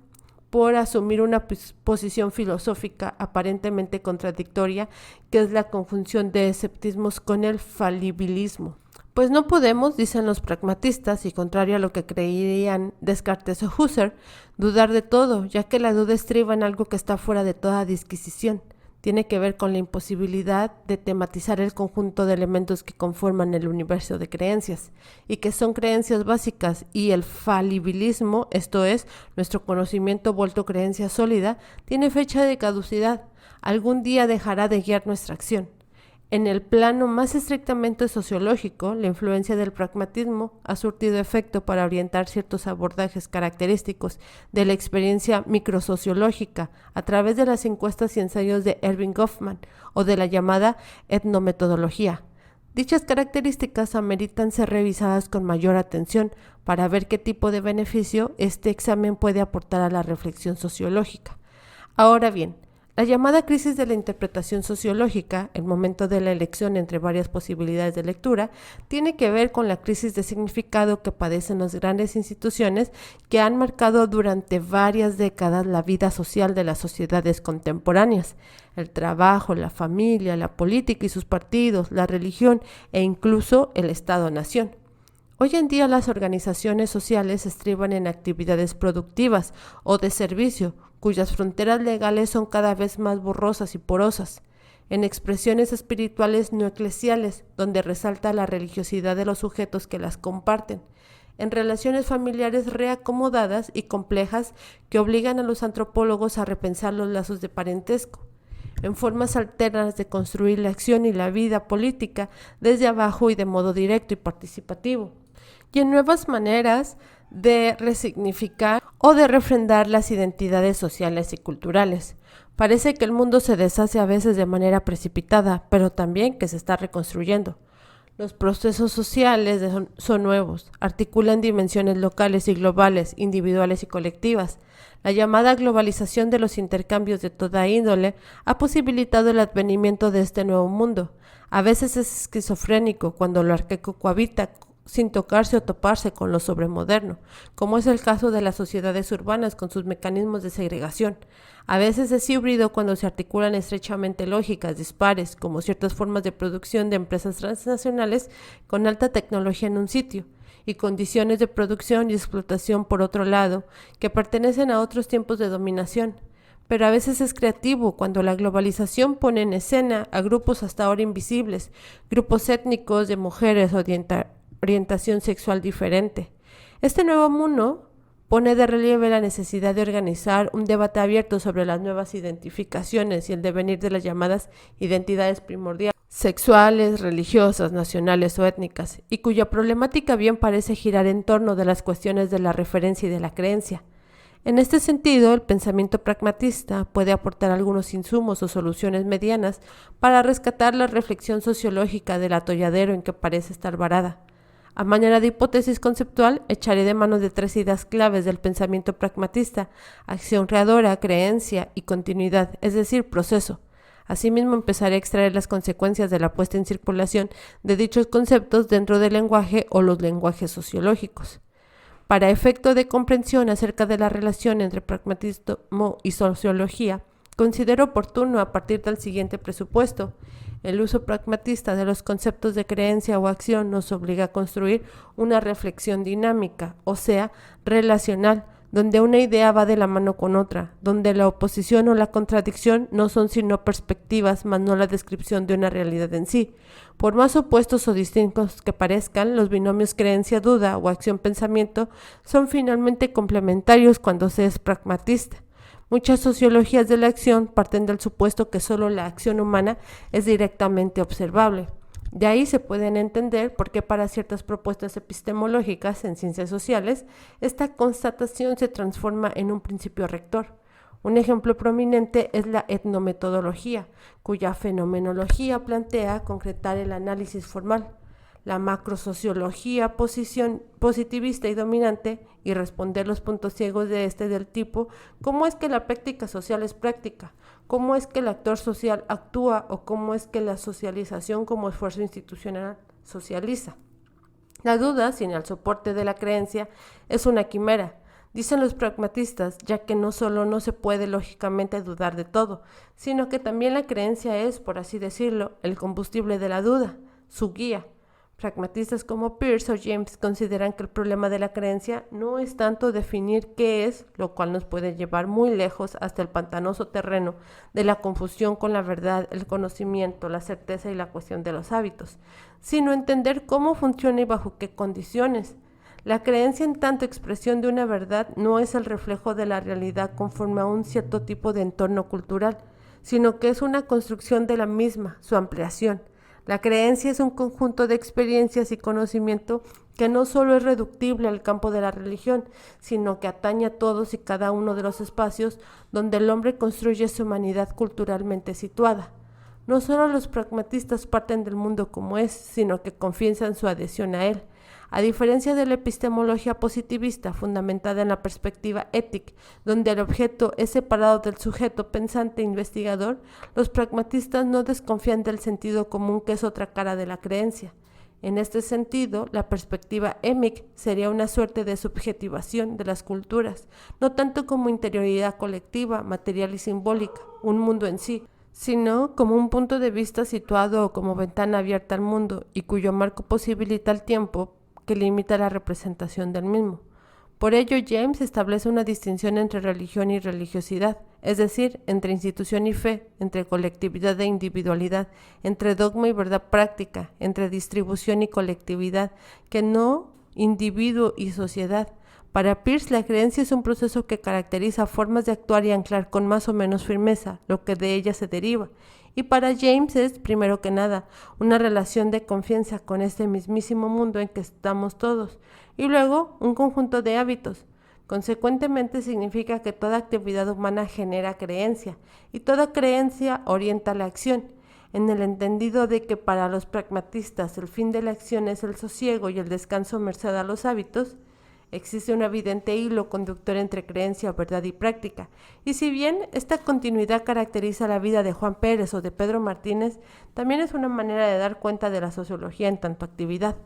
por asumir una posición filosófica aparentemente contradictoria, que es la conjunción de escepticismos con el falibilismo. Pues no podemos, dicen los pragmatistas, y contrario a lo que creían Descartes o Husserl, dudar de todo, ya que la duda estriba en algo que está fuera de toda disquisición. Tiene que ver con la imposibilidad de tematizar el conjunto de elementos que conforman el universo de creencias, y que son creencias básicas, y el falibilismo, esto es, nuestro conocimiento vuelto creencia sólida, tiene fecha de caducidad. Algún día dejará de guiar nuestra acción. En el plano más estrictamente sociológico, la influencia del pragmatismo ha surtido efecto para orientar ciertos abordajes característicos de la experiencia microsociológica a través de las encuestas y ensayos de Erving Goffman o de la llamada etnometodología. Dichas características ameritan ser revisadas con mayor atención para ver qué tipo de beneficio este examen puede aportar a la reflexión sociológica. Ahora bien, La llamada crisis de la interpretación sociológica, el momento de la elección entre varias posibilidades de lectura, tiene que ver con la crisis de significado que padecen las grandes instituciones que han marcado durante varias décadas la vida social de las sociedades contemporáneas. El trabajo, la familia, la política y sus partidos, la religión e incluso el Estado-nación. Hoy en día las organizaciones sociales estriban en actividades productivas o de servicio, cuyas fronteras legales son cada vez más borrosas y porosas, en expresiones espirituales no eclesiales, donde resalta la religiosidad de los sujetos que las comparten, en relaciones familiares reacomodadas y complejas que obligan a los antropólogos a repensar los lazos de parentesco, en formas alternas de construir la acción y la vida política desde abajo y de modo directo y participativo, y en nuevas maneras de resignificar o de refrendar las identidades sociales y culturales. Parece que el mundo se deshace a veces de manera precipitada, pero también que se está reconstruyendo. Los procesos sociales son nuevos, articulan dimensiones locales y globales, individuales y colectivas. La llamada globalización de los intercambios de toda índole ha posibilitado el advenimiento de este nuevo mundo. A veces es esquizofrénico cuando lo arcaico cohabita sin tocarse o toparse con lo sobremoderno, como es el caso de las sociedades urbanas con sus mecanismos de segregación. A veces es híbrido cuando se articulan estrechamente lógicas dispares, como ciertas formas de producción de empresas transnacionales con alta tecnología en un sitio, y condiciones de producción y explotación por otro lado, que pertenecen a otros tiempos de dominación. Pero a veces es creativo cuando la globalización pone en escena a grupos hasta ahora invisibles, grupos étnicos de mujeres o orientación sexual diferente. Este nuevo mundo pone de relieve la necesidad de organizar un debate abierto sobre las nuevas identificaciones y el devenir de las llamadas identidades primordiales, sexuales, religiosas, nacionales o étnicas, y cuya problemática bien parece girar en torno de las cuestiones de la referencia y de la creencia. En este sentido, el pensamiento pragmatista puede aportar algunos insumos o soluciones medianas para rescatar la reflexión sociológica del atolladero en que parece estar varada. A manera de hipótesis conceptual, echaré de mano de 3 ideas claves del pensamiento pragmatista: acción creadora, creencia y continuidad, es decir, proceso. Asimismo, empezaré a extraer las consecuencias de la puesta en circulación de dichos conceptos dentro del lenguaje o los lenguajes sociológicos. Para efecto de comprensión acerca de la relación entre pragmatismo y sociología, considero oportuno a partir del siguiente presupuesto. El uso pragmatista de los conceptos de creencia o acción nos obliga a construir una reflexión dinámica, o sea, relacional, donde una idea va de la mano con otra, donde la oposición o la contradicción no son sino perspectivas, mas no la descripción de una realidad en sí. Por más opuestos o distintos que parezcan, los binomios creencia-duda o acción-pensamiento son finalmente complementarios cuando se es pragmatista. Muchas sociologías de la acción parten del supuesto que solo la acción humana es directamente observable. De ahí se pueden entender por qué para ciertas propuestas epistemológicas en ciencias sociales, esta constatación se transforma en un principio rector. Un ejemplo prominente es la etnometodología, cuya fenomenología plantea concretar el análisis formal. La macrosociología positivista y dominante y responder los puntos ciegos de del tipo cómo es que la práctica social es práctica, cómo es que el actor social actúa o cómo es que la socialización como esfuerzo institucional socializa. La duda, sin el soporte de la creencia, es una quimera, dicen los pragmatistas, ya que no solo no se puede lógicamente dudar de todo, sino que también la creencia es, por así decirlo, el combustible de la duda, su guía. Pragmatistas como Peirce o James consideran que el problema de la creencia no es tanto definir qué es, lo cual nos puede llevar muy lejos hasta el pantanoso terreno de la confusión con la verdad, el conocimiento, la certeza y la cuestión de los hábitos, sino entender cómo funciona y bajo qué condiciones. La creencia en tanto expresión de una verdad no es el reflejo de la realidad conforme a un cierto tipo de entorno cultural, sino que es una construcción de la misma, su ampliación. La creencia es un conjunto de experiencias y conocimiento que no solo es reductible al campo de la religión, sino que atañe a todos y cada uno de los espacios donde el hombre construye su humanidad culturalmente situada. No solo los pragmatistas parten del mundo como es, sino que confiesan su adhesión a él. A diferencia de la epistemología positivista fundamentada en la perspectiva ética, donde el objeto es separado del sujeto pensante e investigador, los pragmatistas no desconfían del sentido común, que es otra cara de la creencia. En este sentido, la perspectiva émic sería una suerte de subjetivación de las culturas, no tanto como interioridad colectiva, material y simbólica, un mundo en sí, sino como un punto de vista situado o como ventana abierta al mundo y cuyo marco posibilita el tiempo que limita la representación del mismo. Por ello, James establece una distinción entre religión y religiosidad, es decir, entre institución y fe, entre colectividad e individualidad, entre dogma y verdad práctica, entre distribución y colectividad, que no individuo y sociedad. Para Peirce, la creencia es un proceso que caracteriza formas de actuar y anclar con más o menos firmeza lo que de ella se deriva. Y para James es, primero que nada, una relación de confianza con este mismísimo mundo en que estamos todos, y luego un conjunto de hábitos. Consecuentemente significa que toda actividad humana genera creencia, y toda creencia orienta la acción, en el entendido de que para los pragmatistas el fin de la acción es el sosiego y el descanso merced a los hábitos. Existe un evidente hilo conductor entre creencia, verdad y práctica, y si bien esta continuidad caracteriza la vida de Juan Pérez o de Pedro Martínez, también es una manera de dar cuenta de la sociología en tanto actividad.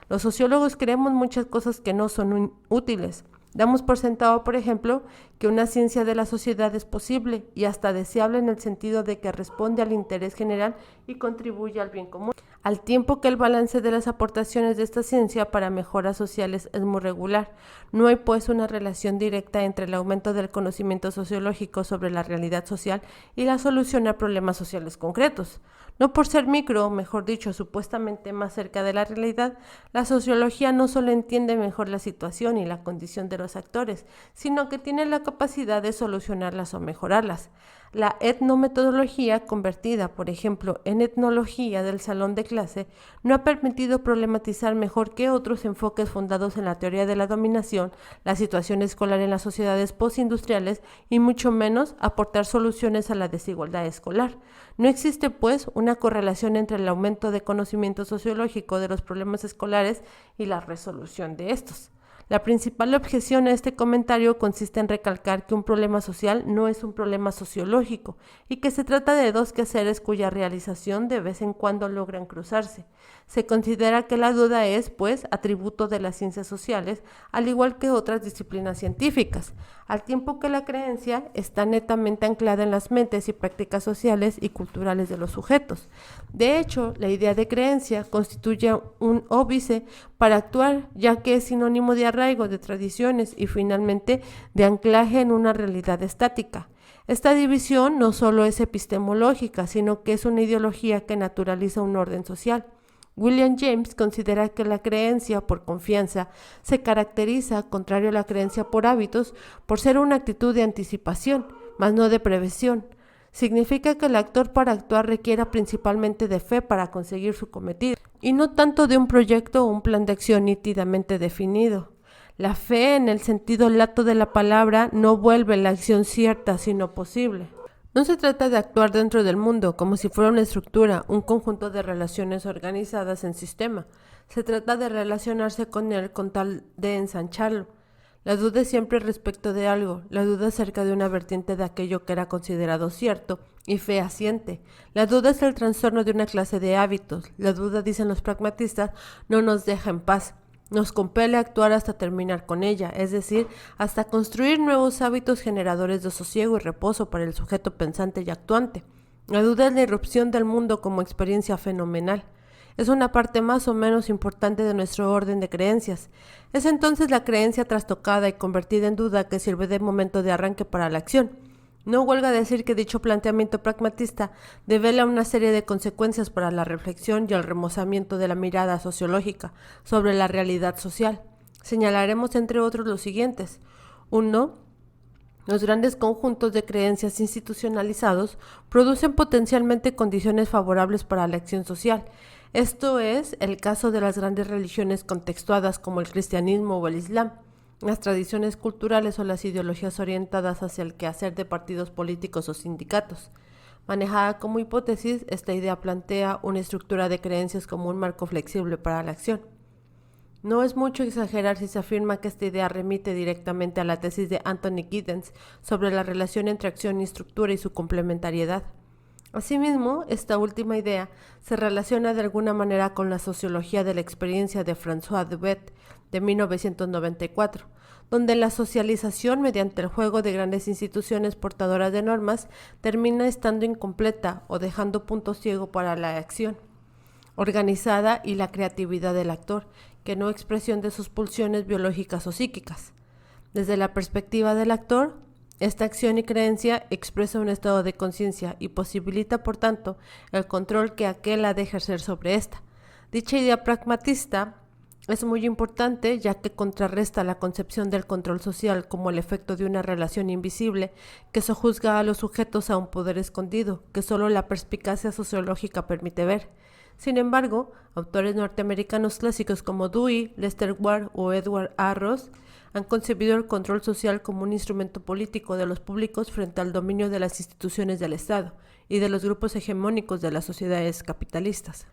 Los sociólogos creemos muchas cosas que no son útiles. Damos por sentado, por ejemplo, que una ciencia de la sociedad es posible y hasta deseable en el sentido de que responde al interés general y contribuye al bien común, al tiempo que el balance de las aportaciones de esta ciencia para mejoras sociales es muy regular. No hay pues una relación directa entre el aumento del conocimiento sociológico sobre la realidad social y la solución a problemas sociales concretos. No por ser micro, o mejor dicho, supuestamente más cerca de la realidad, la sociología no solo entiende mejor la situación y la condición de los actores, sino que tiene la capacidad de solucionarlas o mejorarlas. La etnometodología, convertida, por ejemplo, en etnología del salón de clase, no ha permitido problematizar mejor que otros enfoques fundados en la teoría de la dominación, la situación escolar en las sociedades postindustriales y mucho menos aportar soluciones a la desigualdad escolar. No existe, pues, una correlación entre el aumento de conocimiento sociológico de los problemas escolares y la resolución de estos. La principal objeción a este comentario consiste en recalcar que un problema social no es un problema sociológico y que se trata de dos quehaceres cuya realización de vez en cuando logran cruzarse. Se considera que la duda es, pues, atributo de las ciencias sociales, al igual que otras disciplinas científicas, al tiempo que la creencia está netamente anclada en las mentes y prácticas sociales y culturales de los sujetos. De hecho, la idea de creencia constituye un óbice para actuar, ya que es sinónimo de arraigo, de tradiciones y finalmente de anclaje en una realidad estática. Esta división no solo es epistemológica, sino que es una ideología que naturaliza un orden social. William James considera que la creencia por confianza se caracteriza, contrario a la creencia por hábitos, por ser una actitud de anticipación, mas no de previsión. Significa que el actor para actuar requiera principalmente de fe para conseguir su cometido, y no tanto de un proyecto o un plan de acción nítidamente definido. La fe, en el sentido lato de la palabra, no vuelve la acción cierta, sino posible. No se trata de actuar dentro del mundo como si fuera una estructura, un conjunto de relaciones organizadas en sistema. Se trata de relacionarse con él con tal de ensancharlo. La duda es siempre respecto de algo, la duda acerca de una vertiente de aquello que era considerado cierto y fehaciente. La duda es el trastorno de una clase de hábitos. La duda, dicen los pragmatistas, no nos deja en paz. Nos compele a actuar hasta terminar con ella, es decir, hasta construir nuevos hábitos generadores de sosiego y reposo para el sujeto pensante y actuante. La duda es la irrupción del mundo como experiencia fenomenal. Es una parte más o menos importante de nuestro orden de creencias. Es entonces la creencia trastocada y convertida en duda que sirve de momento de arranque para la acción. No huelga decir que dicho planteamiento pragmatista devela una serie de consecuencias para la reflexión y el remozamiento de la mirada sociológica sobre la realidad social. Señalaremos entre otros los siguientes. 1. Los grandes conjuntos de creencias institucionalizados producen potencialmente condiciones favorables para la acción social. Esto es el caso de las grandes religiones contextuadas como el cristianismo o el islam, las tradiciones culturales o las ideologías orientadas hacia el quehacer de partidos políticos o sindicatos. Manejada como hipótesis, esta idea plantea una estructura de creencias como un marco flexible para la acción. No es mucho exagerar si se afirma que esta idea remite directamente a la tesis de Anthony Giddens sobre la relación entre acción y estructura y su complementariedad. Asimismo, esta última idea se relaciona de alguna manera con la sociología de la experiencia de François Duvet de 1994, donde la socialización mediante el juego de grandes instituciones portadoras de normas termina estando incompleta o dejando punto ciego para la acción organizada y la creatividad del actor, que no expresión de sus pulsiones biológicas o psíquicas. Desde la perspectiva del actor, esta acción y creencia expresa un estado de conciencia y posibilita, por tanto, el control que aquel ha de ejercer sobre esta. Dicha idea pragmatista es muy importante ya que contrarresta la concepción del control social como el efecto de una relación invisible que sojuzga a los sujetos a un poder escondido que solo la perspicacia sociológica permite ver. Sin embargo, autores norteamericanos clásicos como Dewey, Lester Ward o Edward A. Ross han concebido el control social como un instrumento político de los públicos frente al dominio de las instituciones del Estado y de los grupos hegemónicos de las sociedades capitalistas.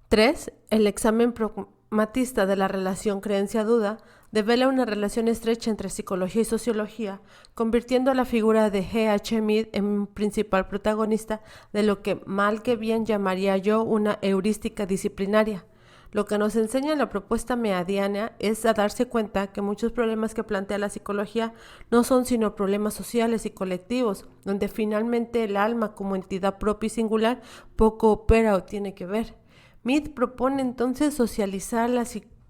3. El examen pragmatista de la relación creencia-duda devela una relación estrecha entre psicología y sociología, convirtiendo a la figura de G.H. Mead en un principal protagonista de lo que mal que bien llamaría yo una heurística disciplinaria. Lo que nos enseña la propuesta meadiana es a darse cuenta que muchos problemas que plantea la psicología no son sino problemas sociales y colectivos, donde finalmente el alma como entidad propia y singular poco opera o tiene que ver. Mead propone entonces socializar la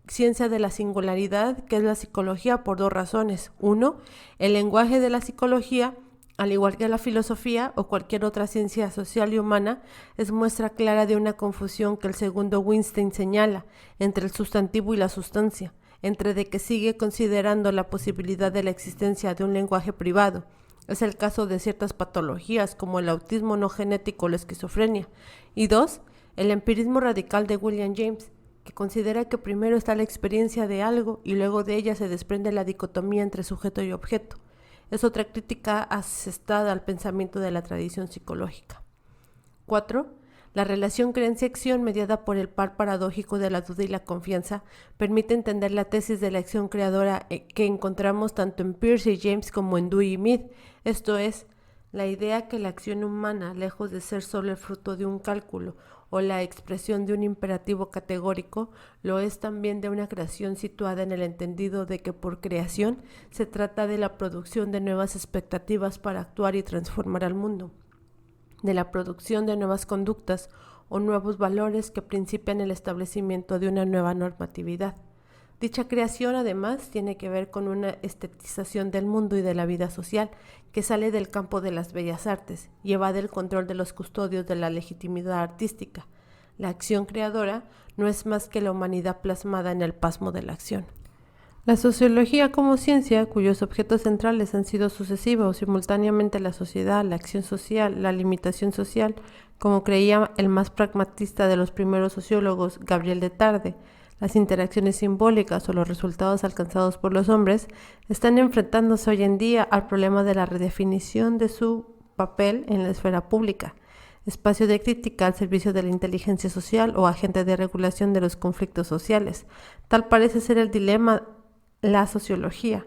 ciencia de la singularidad, que es la psicología, por dos razones. 1. El lenguaje de la psicología, al igual que la filosofía o cualquier otra ciencia social y humana, es muestra clara de una confusión que el segundo Wittgenstein señala entre el sustantivo y la sustancia, entre de que sigue considerando la posibilidad de la existencia de un lenguaje privado. Es el caso de ciertas patologías como el autismo no genético o la esquizofrenia. Y 2. El empirismo radical de William James, que considera que primero está la experiencia de algo y luego de ella se desprende la dicotomía entre sujeto y objeto. Es otra crítica asestada al pensamiento de la tradición psicológica. 4. La relación creencia-acción mediada por el par paradójico de la duda y la confianza permite entender la tesis de la acción creadora que encontramos tanto en Peirce y James como en Dewey y Mead, esto es, la idea que la acción humana, lejos de ser solo el fruto de un cálculo o la expresión de un imperativo categórico, lo es también de una creación situada en el entendido de que por creación se trata de la producción de nuevas expectativas para actuar y transformar al mundo, de la producción de nuevas conductas o nuevos valores que principian el establecimiento de una nueva normatividad. Dicha creación, además, tiene que ver con una estetización del mundo y de la vida social que sale del campo de las bellas artes y evade el control de los custodios de la legitimidad artística. La acción creadora no es más que la humanidad plasmada en el pasmo de la acción. La sociología como ciencia, cuyos objetos centrales han sido sucesivos simultáneamente la sociedad, la acción social, la limitación social, como creía el más pragmatista de los primeros sociólogos, Gabriel de Tarde, las interacciones simbólicas o los resultados alcanzados por los hombres, están enfrentándose hoy en día al problema de la redefinición de su papel en la esfera pública, espacio de crítica al servicio de la inteligencia social o agente de regulación de los conflictos sociales. Tal parece ser el dilema la sociología.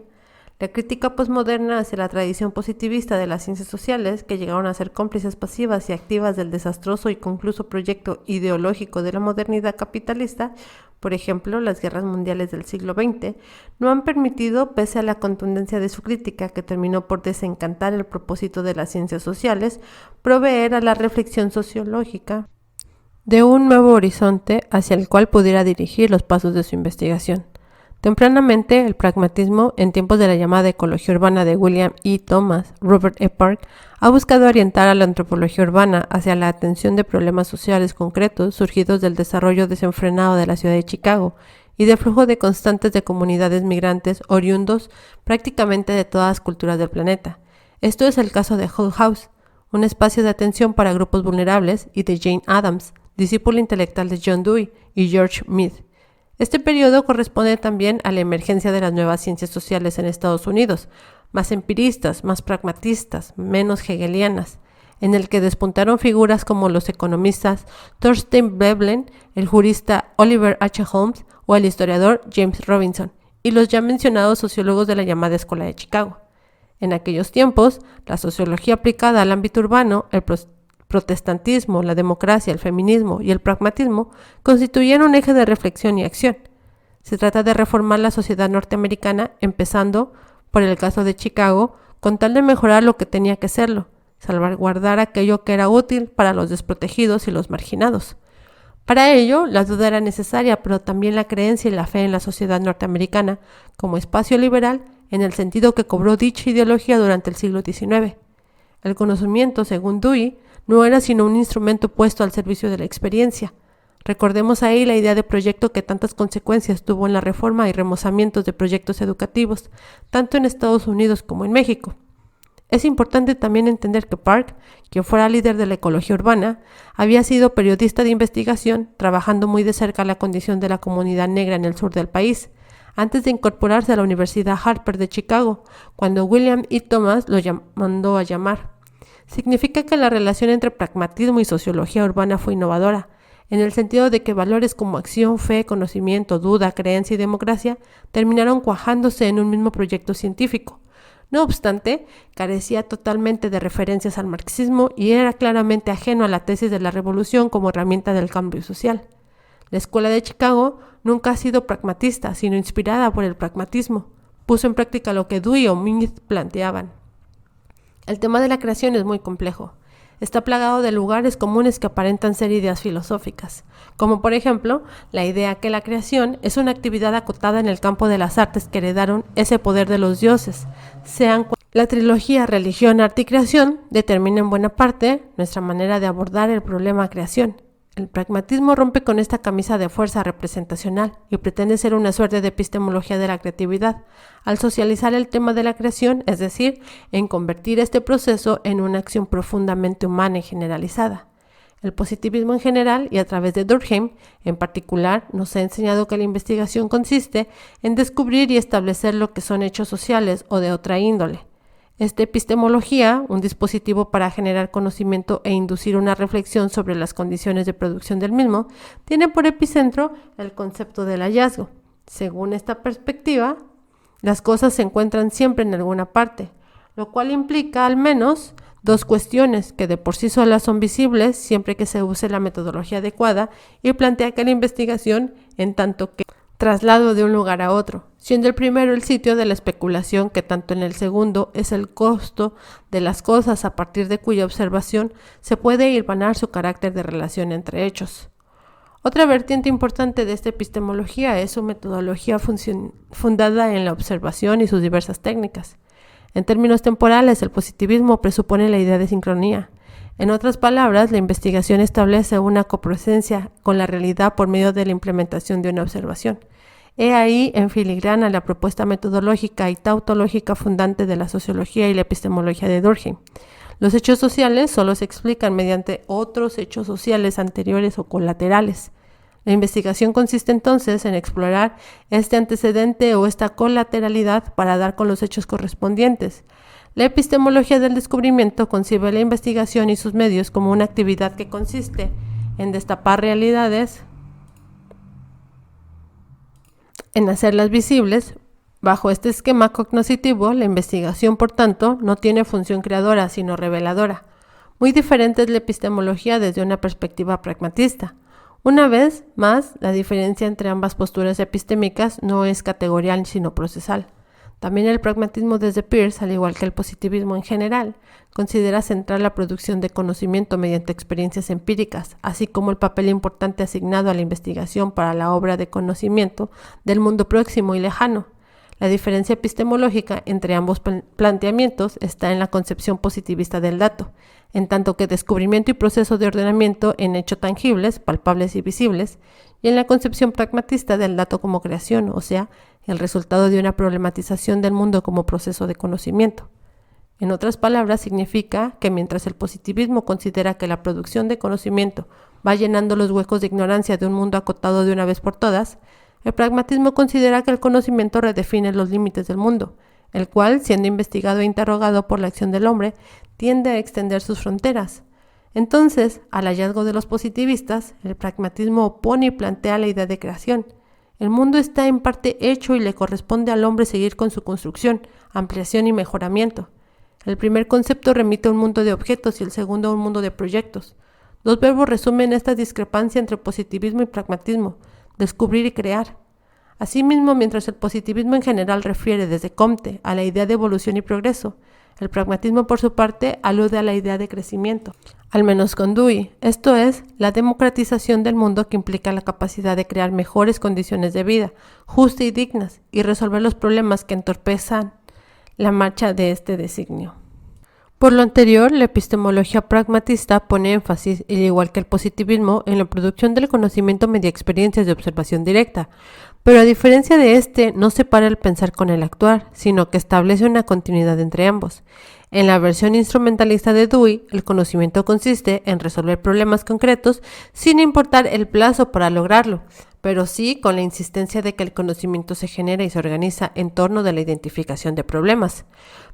La crítica posmoderna hacia la tradición positivista de las ciencias sociales, que llegaron a ser cómplices pasivas y activas del desastroso y concluso proyecto ideológico de la modernidad capitalista, por ejemplo, las guerras mundiales del siglo XX, no han permitido, pese a la contundencia de su crítica que terminó por desencantar el propósito de las ciencias sociales, proveer a la reflexión sociológica de un nuevo horizonte hacia el cual pudiera dirigir los pasos de su investigación. Tempranamente, el pragmatismo, en tiempos de la llamada ecología urbana de William E. Thomas, Robert E. Park, ha buscado orientar a la antropología urbana hacia la atención de problemas sociales concretos surgidos del desarrollo desenfrenado de la ciudad de Chicago y del flujo de constantes de comunidades migrantes oriundos prácticamente de todas las culturas del planeta. Esto es el caso de Hull House, un espacio de atención para grupos vulnerables, y de Jane Addams, discípula intelectual de John Dewey y George Mead. Este periodo corresponde también a la emergencia de las nuevas ciencias sociales en Estados Unidos, más empiristas, más pragmatistas, menos hegelianas, en el que despuntaron figuras como los economistas Thorstein Veblen, el jurista Oliver H. Holmes o el historiador James Robinson, y los ya mencionados sociólogos de la llamada Escuela de Chicago. En aquellos tiempos, la sociología aplicada al ámbito urbano, el protestantismo, la democracia, el feminismo y el pragmatismo constituían un eje de reflexión y acción. Se trata de reformar la sociedad norteamericana, empezando por el caso de Chicago, con tal de mejorar lo que tenía que serlo, salvaguardar aquello que era útil para los desprotegidos y los marginados. Para ello, la duda era necesaria, pero también la creencia y la fe en la sociedad norteamericana como espacio liberal, en el sentido que cobró dicha ideología durante el siglo XIX. El conocimiento, según Dewey, no era sino un instrumento puesto al servicio de la experiencia. Recordemos ahí la idea de proyecto que tantas consecuencias tuvo en la reforma y remozamientos de proyectos educativos, tanto en Estados Unidos como en México. Es importante también entender que Park, quien fuera líder de la ecología urbana, había sido periodista de investigación, trabajando muy de cerca la condición de la comunidad negra en el sur del país, antes de incorporarse a la Universidad Harper de Chicago, cuando William E. Thomas lo mandó a llamar. Significa que la relación entre pragmatismo y sociología urbana fue innovadora, en el sentido de que valores como acción, fe, conocimiento, duda, creencia y democracia terminaron cuajándose en un mismo proyecto científico. No obstante, carecía totalmente de referencias al marxismo y era claramente ajeno a la tesis de la revolución como herramienta del cambio social. La Escuela de Chicago nunca ha sido pragmatista, sino inspirada por el pragmatismo. Puso en práctica lo que Dewey o Mises planteaban. El tema de la creación es muy complejo. Está plagado de lugares comunes que aparentan ser ideas filosóficas, como por ejemplo la idea que la creación es una actividad acotada en el campo de las artes que heredaron ese poder de los dioses. La trilogía religión, arte y creación determina en buena parte nuestra manera de abordar el problema creación. El pragmatismo rompe con esta camisa de fuerza representacional y pretende ser una suerte de epistemología de la creatividad, al socializar el tema de la creación, es decir, en convertir este proceso en una acción profundamente humana y generalizada. El positivismo en general, y a través de Durkheim en particular, nos ha enseñado que la investigación consiste en descubrir y establecer lo que son hechos sociales o de otra índole. Esta epistemología, un dispositivo para generar conocimiento e inducir una reflexión sobre las condiciones de producción del mismo, tiene por epicentro el concepto del hallazgo. Según esta perspectiva, las cosas se encuentran siempre en alguna parte, lo cual implica al menos dos cuestiones que de por sí solas son visibles siempre que se use la metodología adecuada y plantea que la investigación, en tanto que traslado de un lugar a otro, siendo el primero el sitio de la especulación, que tanto en el segundo es el costo de las cosas a partir de cuya observación se puede hilvanar su carácter de relación entre hechos. Otra vertiente importante de esta epistemología es su metodología fundada en la observación y sus diversas técnicas. En términos temporales, el positivismo presupone la idea de sincronía. En otras palabras, la investigación establece una copresencia con la realidad por medio de la implementación de una observación. He ahí en filigrana la propuesta metodológica y tautológica fundante de la sociología y la epistemología de Durkheim. Los hechos sociales solo se explican mediante otros hechos sociales anteriores o colaterales. La investigación consiste entonces en explorar este antecedente o esta colateralidad para dar con los hechos correspondientes. La epistemología del descubrimiento concibe la investigación y sus medios como una actividad que consiste en destapar realidades, en hacerlas visibles. Bajo este esquema cognoscitivo, la investigación, por tanto, no tiene función creadora, sino reveladora. Muy diferente es la epistemología desde una perspectiva pragmatista. Una vez más, la diferencia entre ambas posturas epistémicas no es categorial, sino procesal. También el pragmatismo desde Peirce, al igual que el positivismo en general, considera central la producción de conocimiento mediante experiencias empíricas, así como el papel importante asignado a la investigación para la obra de conocimiento del mundo próximo y lejano. La diferencia epistemológica entre ambos planteamientos está en la concepción positivista del dato, en tanto que descubrimiento y proceso de ordenamiento en hechos tangibles, palpables y visibles, y en la concepción pragmatista del dato como creación, o sea, el resultado de una problematización del mundo como proceso de conocimiento. En otras palabras, significa que mientras el positivismo considera que la producción de conocimiento va llenando los huecos de ignorancia de un mundo acotado de una vez por todas, el pragmatismo considera que el conocimiento redefine los límites del mundo, el cual, siendo investigado e interrogado por la acción del hombre, tiende a extender sus fronteras. Entonces, al hallazgo de los positivistas, el pragmatismo opone y plantea la idea de creación. El mundo está en parte hecho y le corresponde al hombre seguir con su construcción, ampliación y mejoramiento. El primer concepto remite a un mundo de objetos y el segundo a un mundo de proyectos. Dos verbos resumen esta discrepancia entre positivismo y pragmatismo, descubrir y crear. Asimismo, mientras el positivismo en general refiere desde Comte a la idea de evolución y progreso, el pragmatismo por su parte alude a la idea de crecimiento, al menos con Dewey, esto es, la democratización del mundo que implica la capacidad de crear mejores condiciones de vida, justas y dignas, y resolver los problemas que entorpezan la marcha de este designio. Por lo anterior, la epistemología pragmatista pone énfasis, al igual que el positivismo, en la producción del conocimiento mediante experiencias de observación directa, pero a diferencia de este, no separa el pensar con el actuar, sino que establece una continuidad entre ambos. En la versión instrumentalista de Dewey, el conocimiento consiste en resolver problemas concretos sin importar el plazo para lograrlo, pero sí con la insistencia de que el conocimiento se genera y se organiza en torno de la identificación de problemas.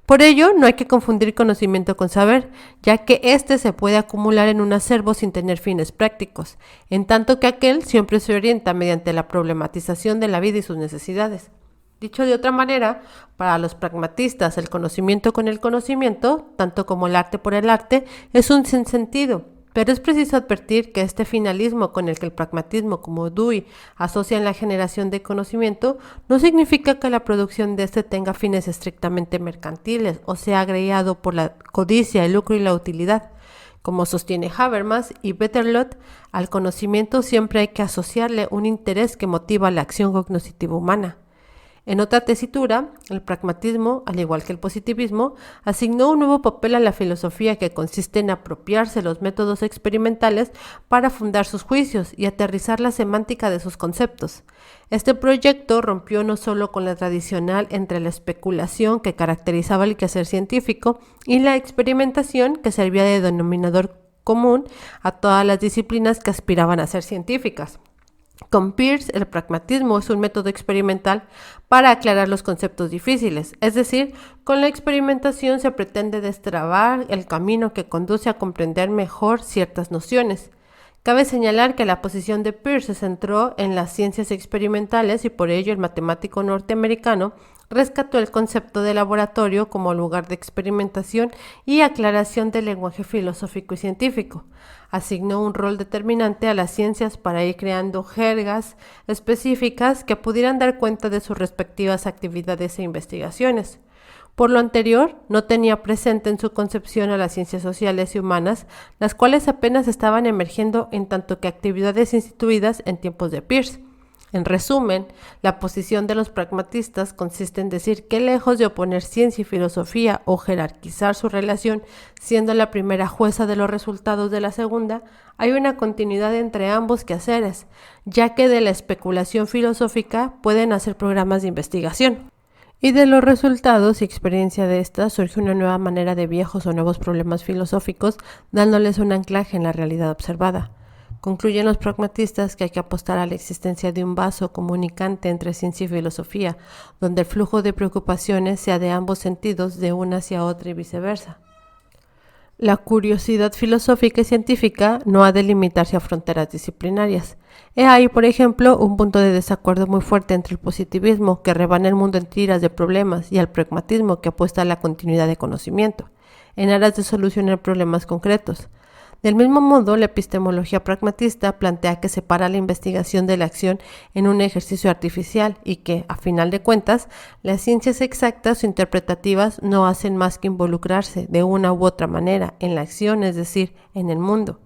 Por ello, no hay que confundir conocimiento con saber, ya que éste se puede acumular en un acervo sin tener fines prácticos, en tanto que aquel siempre se orienta mediante la problematización de la vida y sus necesidades. Dicho de otra manera, para los pragmatistas, el conocimiento con el conocimiento, tanto como el arte por el arte, es un sinsentido. Pero es preciso advertir que este finalismo con el que el pragmatismo, como Dewey, asocian la generación de conocimiento, no significa que la producción de este tenga fines estrictamente mercantiles o sea agregado por la codicia, el lucro y la utilidad. Como sostiene Habermas y Betterlot, al conocimiento siempre hay que asociarle un interés que motiva la acción cognitiva humana. En otra tesitura, el pragmatismo, al igual que el positivismo, asignó un nuevo papel a la filosofía que consiste en apropiarse los métodos experimentales para fundar sus juicios y aterrizar la semántica de sus conceptos. Este proyecto rompió no solo con la tradicional entre la especulación que caracterizaba el quehacer científico y la experimentación que servía de denominador común a todas las disciplinas que aspiraban a ser científicas. Con Peirce, el pragmatismo es un método experimental para aclarar los conceptos difíciles, es decir, con la experimentación se pretende destrabar el camino que conduce a comprender mejor ciertas nociones. Cabe señalar que la posición de Peirce se centró en las ciencias experimentales y por ello el matemático norteamericano rescató el concepto de laboratorio como lugar de experimentación y aclaración del lenguaje filosófico y científico. Asignó un rol determinante a las ciencias para ir creando jergas específicas que pudieran dar cuenta de sus respectivas actividades e investigaciones. Por lo anterior, no tenía presente en su concepción a las ciencias sociales y humanas, las cuales apenas estaban emergiendo en tanto que actividades instituidas en tiempos de Peirce. En resumen, la posición de los pragmatistas consiste en decir que lejos de oponer ciencia y filosofía o jerarquizar su relación, siendo la primera jueza de los resultados de la segunda, hay una continuidad entre ambos quehaceres, ya que de la especulación filosófica pueden hacer programas de investigación. Y de los resultados y experiencia de estas surge una nueva manera de viejos o nuevos problemas filosóficos, dándoles un anclaje en la realidad observada. Concluyen los pragmatistas que hay que apostar a la existencia de un vaso comunicante entre ciencia y filosofía, donde el flujo de preocupaciones sea de ambos sentidos, de una hacia otra y viceversa. La curiosidad filosófica y científica no ha de limitarse a fronteras disciplinarias. He ahí, por ejemplo, un punto de desacuerdo muy fuerte entre el positivismo, que rebana el mundo en tiras de problemas, y el pragmatismo, que apuesta a la continuidad de conocimiento, en aras de solucionar problemas concretos. Del mismo modo, la epistemología pragmatista plantea que separa la investigación de la acción en un ejercicio artificial y que, a final de cuentas, las ciencias exactas o interpretativas no hacen más que involucrarse de una u otra manera en la acción, es decir, en el mundo.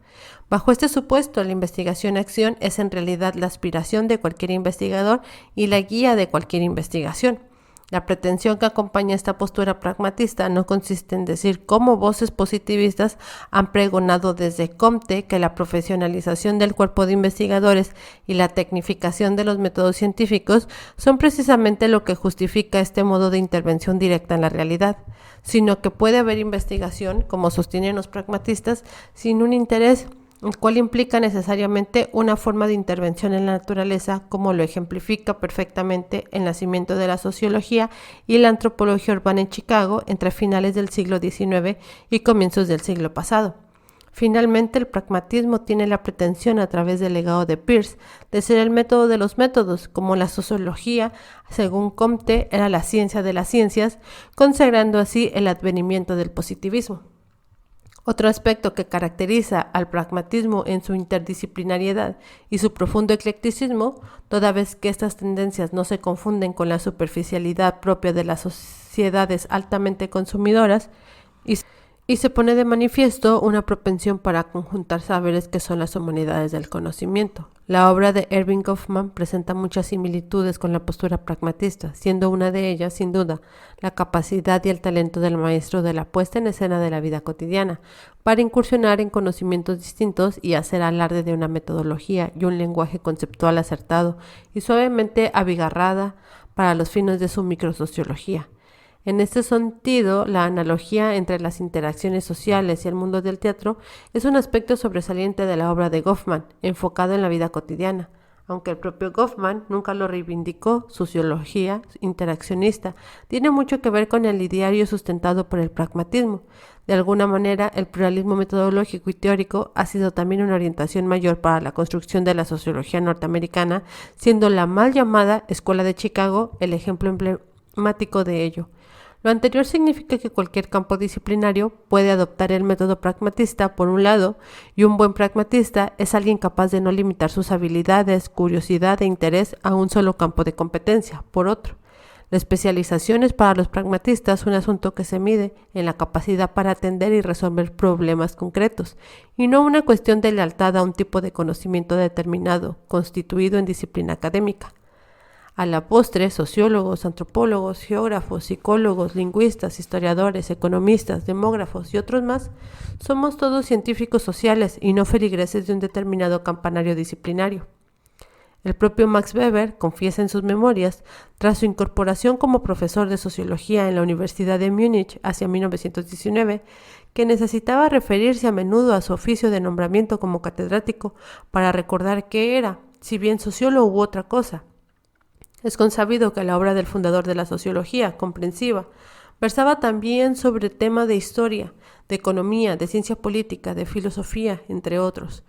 Bajo este supuesto, la investigación-acción es en realidad la aspiración de cualquier investigador y la guía de cualquier investigación. La pretensión que acompaña esta postura pragmatista no consiste en decir cómo voces positivistas han pregonado desde Comte que la profesionalización del cuerpo de investigadores y la tecnificación de los métodos científicos son precisamente lo que justifica este modo de intervención directa en la realidad, sino que puede haber investigación, como sostienen los pragmatistas, sin un interés, el cual implica necesariamente una forma de intervención en la naturaleza, como lo ejemplifica perfectamente el nacimiento de la sociología y la antropología urbana en Chicago entre finales del siglo XIX y comienzos del siglo pasado. Finalmente, el pragmatismo tiene la pretensión, a través del legado de Peirce, de ser el método de los métodos, como la sociología, según Comte, era la ciencia de las ciencias, consagrando así el advenimiento del positivismo. Otro aspecto que caracteriza al pragmatismo en su interdisciplinariedad y su profundo eclecticismo, toda vez que estas tendencias no se confunden con la superficialidad propia de las sociedades altamente consumidoras, y se pone de manifiesto una propensión para conjuntar saberes que son las humanidades del conocimiento. La obra de Erving Goffman presenta muchas similitudes con la postura pragmatista, siendo una de ellas, sin duda, la capacidad y el talento del maestro de la puesta en escena de la vida cotidiana, para incursionar en conocimientos distintos y hacer alarde de una metodología y un lenguaje conceptual acertado y suavemente abigarrada para los fines de su microsociología. En este sentido, la analogía entre las interacciones sociales y el mundo del teatro es un aspecto sobresaliente de la obra de Goffman, enfocado en la vida cotidiana. Aunque el propio Goffman nunca lo reivindicó, su sociología interaccionista tiene mucho que ver con el ideario sustentado por el pragmatismo. De alguna manera, el pluralismo metodológico y teórico ha sido también una orientación mayor para la construcción de la sociología norteamericana, siendo la mal llamada Escuela de Chicago el ejemplo emblemático de ello. Lo anterior significa que cualquier campo disciplinario puede adoptar el método pragmatista por un lado, y un buen pragmatista es alguien capaz de no limitar sus habilidades, curiosidad e interés a un solo campo de competencia, por otro. La especialización es para los pragmatistas un asunto que se mide en la capacidad para atender y resolver problemas concretos, y no una cuestión de lealtad a un tipo de conocimiento determinado, constituido en disciplina académica. A la postre, sociólogos, antropólogos, geógrafos, psicólogos, lingüistas, historiadores, economistas, demógrafos y otros más, somos todos científicos sociales y no feligreses de un determinado campanario disciplinario. El propio Max Weber confiesa en sus memorias, tras su incorporación como profesor de sociología en la Universidad de Múnich hacia 1919, que necesitaba referirse a menudo a su oficio de nombramiento como catedrático para recordar qué era, si bien sociólogo u otra cosa. Es consabido que la obra del fundador de la sociología comprensiva versaba también sobre temas de historia, de economía, de ciencia política, de filosofía, entre otros.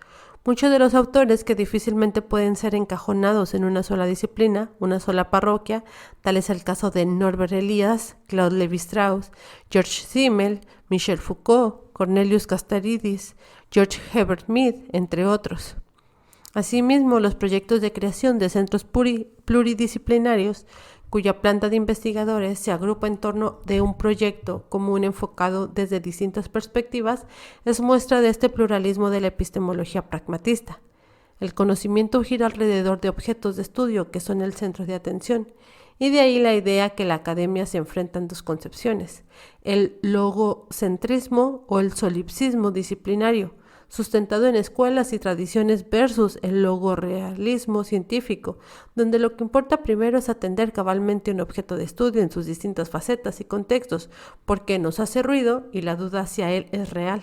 Muchos de los autores que difícilmente pueden ser encajonados en una sola disciplina, una sola parroquia, tal es el caso de Norbert Elias, Claude Lévi-Strauss, George Simmel, Michel Foucault, Cornelius Castoriadis, George Herbert Mead, entre otros. Asimismo, los proyectos de creación de centros pluridisciplinarios, cuya planta de investigadores se agrupa en torno de un proyecto común enfocado desde distintas perspectivas, es muestra de este pluralismo de la epistemología pragmatista. El conocimiento gira alrededor de objetos de estudio que son el centro de atención, y de ahí la idea que la academia se enfrenta en dos concepciones: el logocentrismo o el solipsismo disciplinario, sustentado en escuelas y tradiciones, versus el logorrealismo científico, donde lo que importa primero es atender cabalmente un objeto de estudio en sus distintas facetas y contextos, porque nos hace ruido y la duda hacia él es real,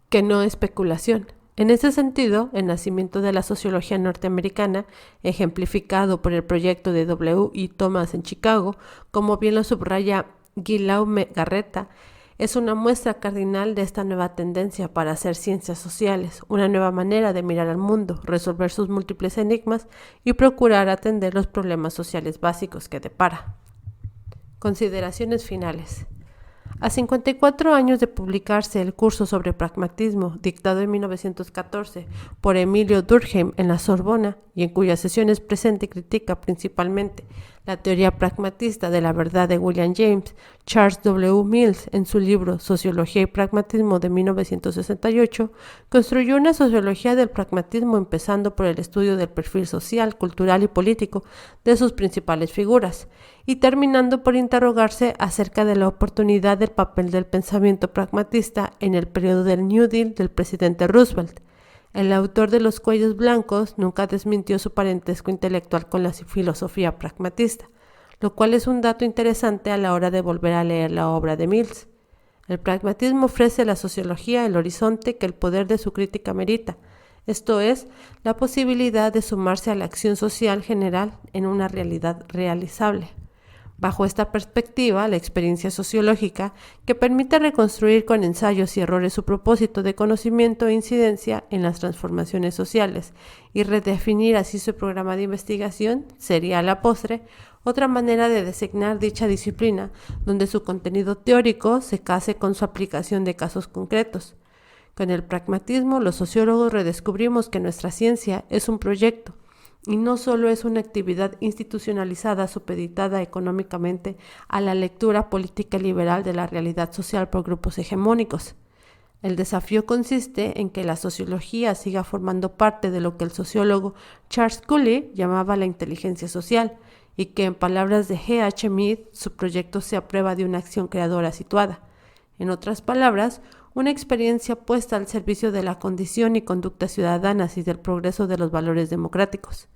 que no especulación. En ese sentido, el nacimiento de la sociología norteamericana, ejemplificado por el proyecto de W. E. Thomas en Chicago, como bien lo subraya Guillaume Garreta, es una muestra cardinal de esta nueva tendencia para hacer ciencias sociales, una nueva manera de mirar al mundo, resolver sus múltiples enigmas y procurar atender los problemas sociales básicos que depara. Consideraciones finales. A 54 años de publicarse el curso sobre pragmatismo, dictado en 1914 por Emilio Durkheim en la Sorbona, y en cuyas sesiones presenta y critica principalmente la teoría pragmatista de la verdad de William James, Charles W. Mills, en su libro Sociología y Pragmatismo de 1968, construyó una sociología del pragmatismo empezando por el estudio del perfil social, cultural y político de sus principales figuras, y terminando por interrogarse acerca de la oportunidad del papel del pensamiento pragmatista en el periodo del New Deal del presidente Roosevelt. El autor de Los cuellos blancos nunca desmintió su parentesco intelectual con la filosofía pragmatista, lo cual es un dato interesante a la hora de volver a leer la obra de Mills. El pragmatismo ofrece a la sociología el horizonte que el poder de su crítica merita, esto es, la posibilidad de sumarse a la acción social general en una realidad realizable. Bajo esta perspectiva, la experiencia sociológica, que permite reconstruir con ensayos y errores su propósito de conocimiento e incidencia en las transformaciones sociales y redefinir así su programa de investigación, sería a la postre otra manera de designar dicha disciplina, donde su contenido teórico se case con su aplicación de casos concretos. Con el pragmatismo, los sociólogos redescubrimos que nuestra ciencia es un proyecto, y no solo es una actividad institucionalizada supeditada económicamente a la lectura política liberal de la realidad social por grupos hegemónicos. El desafío consiste en que la sociología siga formando parte de lo que el sociólogo Charles Cooley llamaba la inteligencia social, y que, en palabras de G. H. Mead, su proyecto sea prueba de una acción creadora situada. En otras palabras, una experiencia puesta al servicio de la condición y conducta ciudadanas y del progreso de los valores democráticos.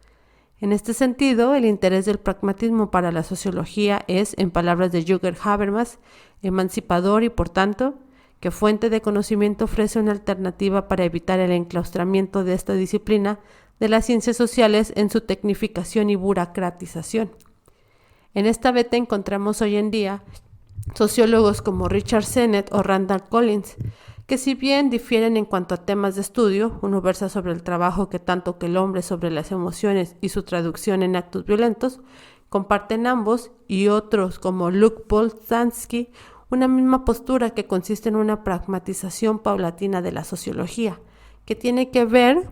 En este sentido, el interés del pragmatismo para la sociología es, en palabras de Jürgen Habermas, emancipador y, por tanto, que fuente de conocimiento ofrece una alternativa para evitar el enclaustramiento de esta disciplina de las ciencias sociales en su tecnificación y burocratización. En esta veta encontramos hoy en día sociólogos como Richard Sennett o Randall Collins, que si bien difieren en cuanto a temas de estudio, uno versa sobre el trabajo que tanto que el hombre sobre las emociones y su traducción en actos violentos, comparten ambos, y otros como Luke Boltanski, una misma postura que consiste en una pragmatización paulatina de la sociología, que tiene que ver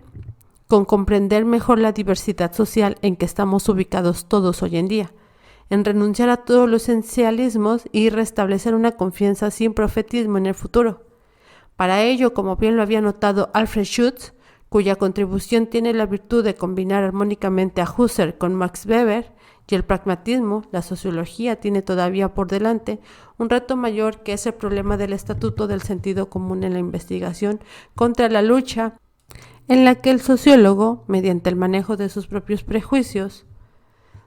con comprender mejor la diversidad social en que estamos ubicados todos hoy en día, en renunciar a todos los esencialismos y restablecer una confianza sin profetismo en el futuro. Para ello, como bien lo había notado Alfred Schutz, cuya contribución tiene la virtud de combinar armónicamente a Husserl con Max Weber, y el pragmatismo, la sociología tiene todavía por delante un reto mayor, que es el problema del estatuto del sentido común en la investigación contra la lucha en la que el sociólogo, mediante el manejo de sus propios prejuicios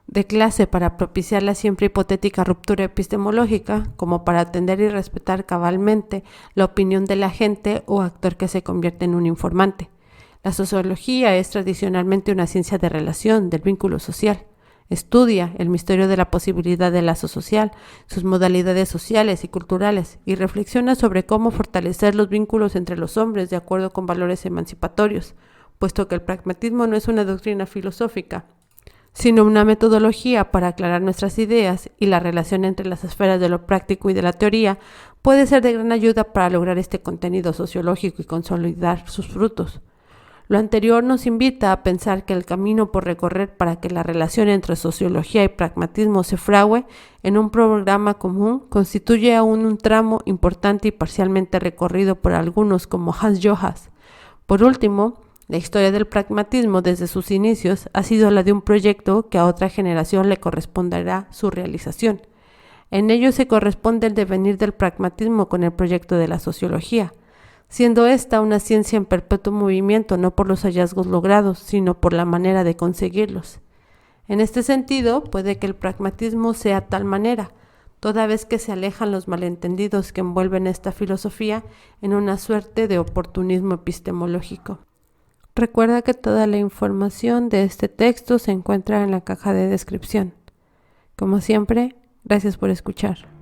de clase para propiciar la siempre hipotética ruptura epistemológica, como para atender y respetar cabalmente la opinión de la gente o actor que se convierte en un informante. La sociología es tradicionalmente una ciencia de relación, del vínculo social. Estudia el misterio de la posibilidad del lazo social, sus modalidades sociales y culturales, y reflexiona sobre cómo fortalecer los vínculos entre los hombres de acuerdo con valores emancipatorios, puesto que el pragmatismo no es una doctrina filosófica, sino una metodología para aclarar nuestras ideas, y la relación entre las esferas de lo práctico y de la teoría puede ser de gran ayuda para lograr este contenido sociológico y consolidar sus frutos. Lo anterior nos invita a pensar que el camino por recorrer para que la relación entre sociología y pragmatismo se fragüe en un programa común constituye aún un tramo importante y parcialmente recorrido por algunos como Hans Joas. Por último, la historia del pragmatismo desde sus inicios ha sido la de un proyecto que a otra generación le corresponderá su realización. En ello se corresponde el devenir del pragmatismo con el proyecto de la sociología, siendo esta una ciencia en perpetuo movimiento no por los hallazgos logrados, sino por la manera de conseguirlos. En este sentido, puede que el pragmatismo sea tal manera, toda vez que se alejan los malentendidos que envuelven esta filosofía en una suerte de oportunismo epistemológico. Recuerda que toda la información de este texto se encuentra en la caja de descripción. Como siempre, gracias por escuchar.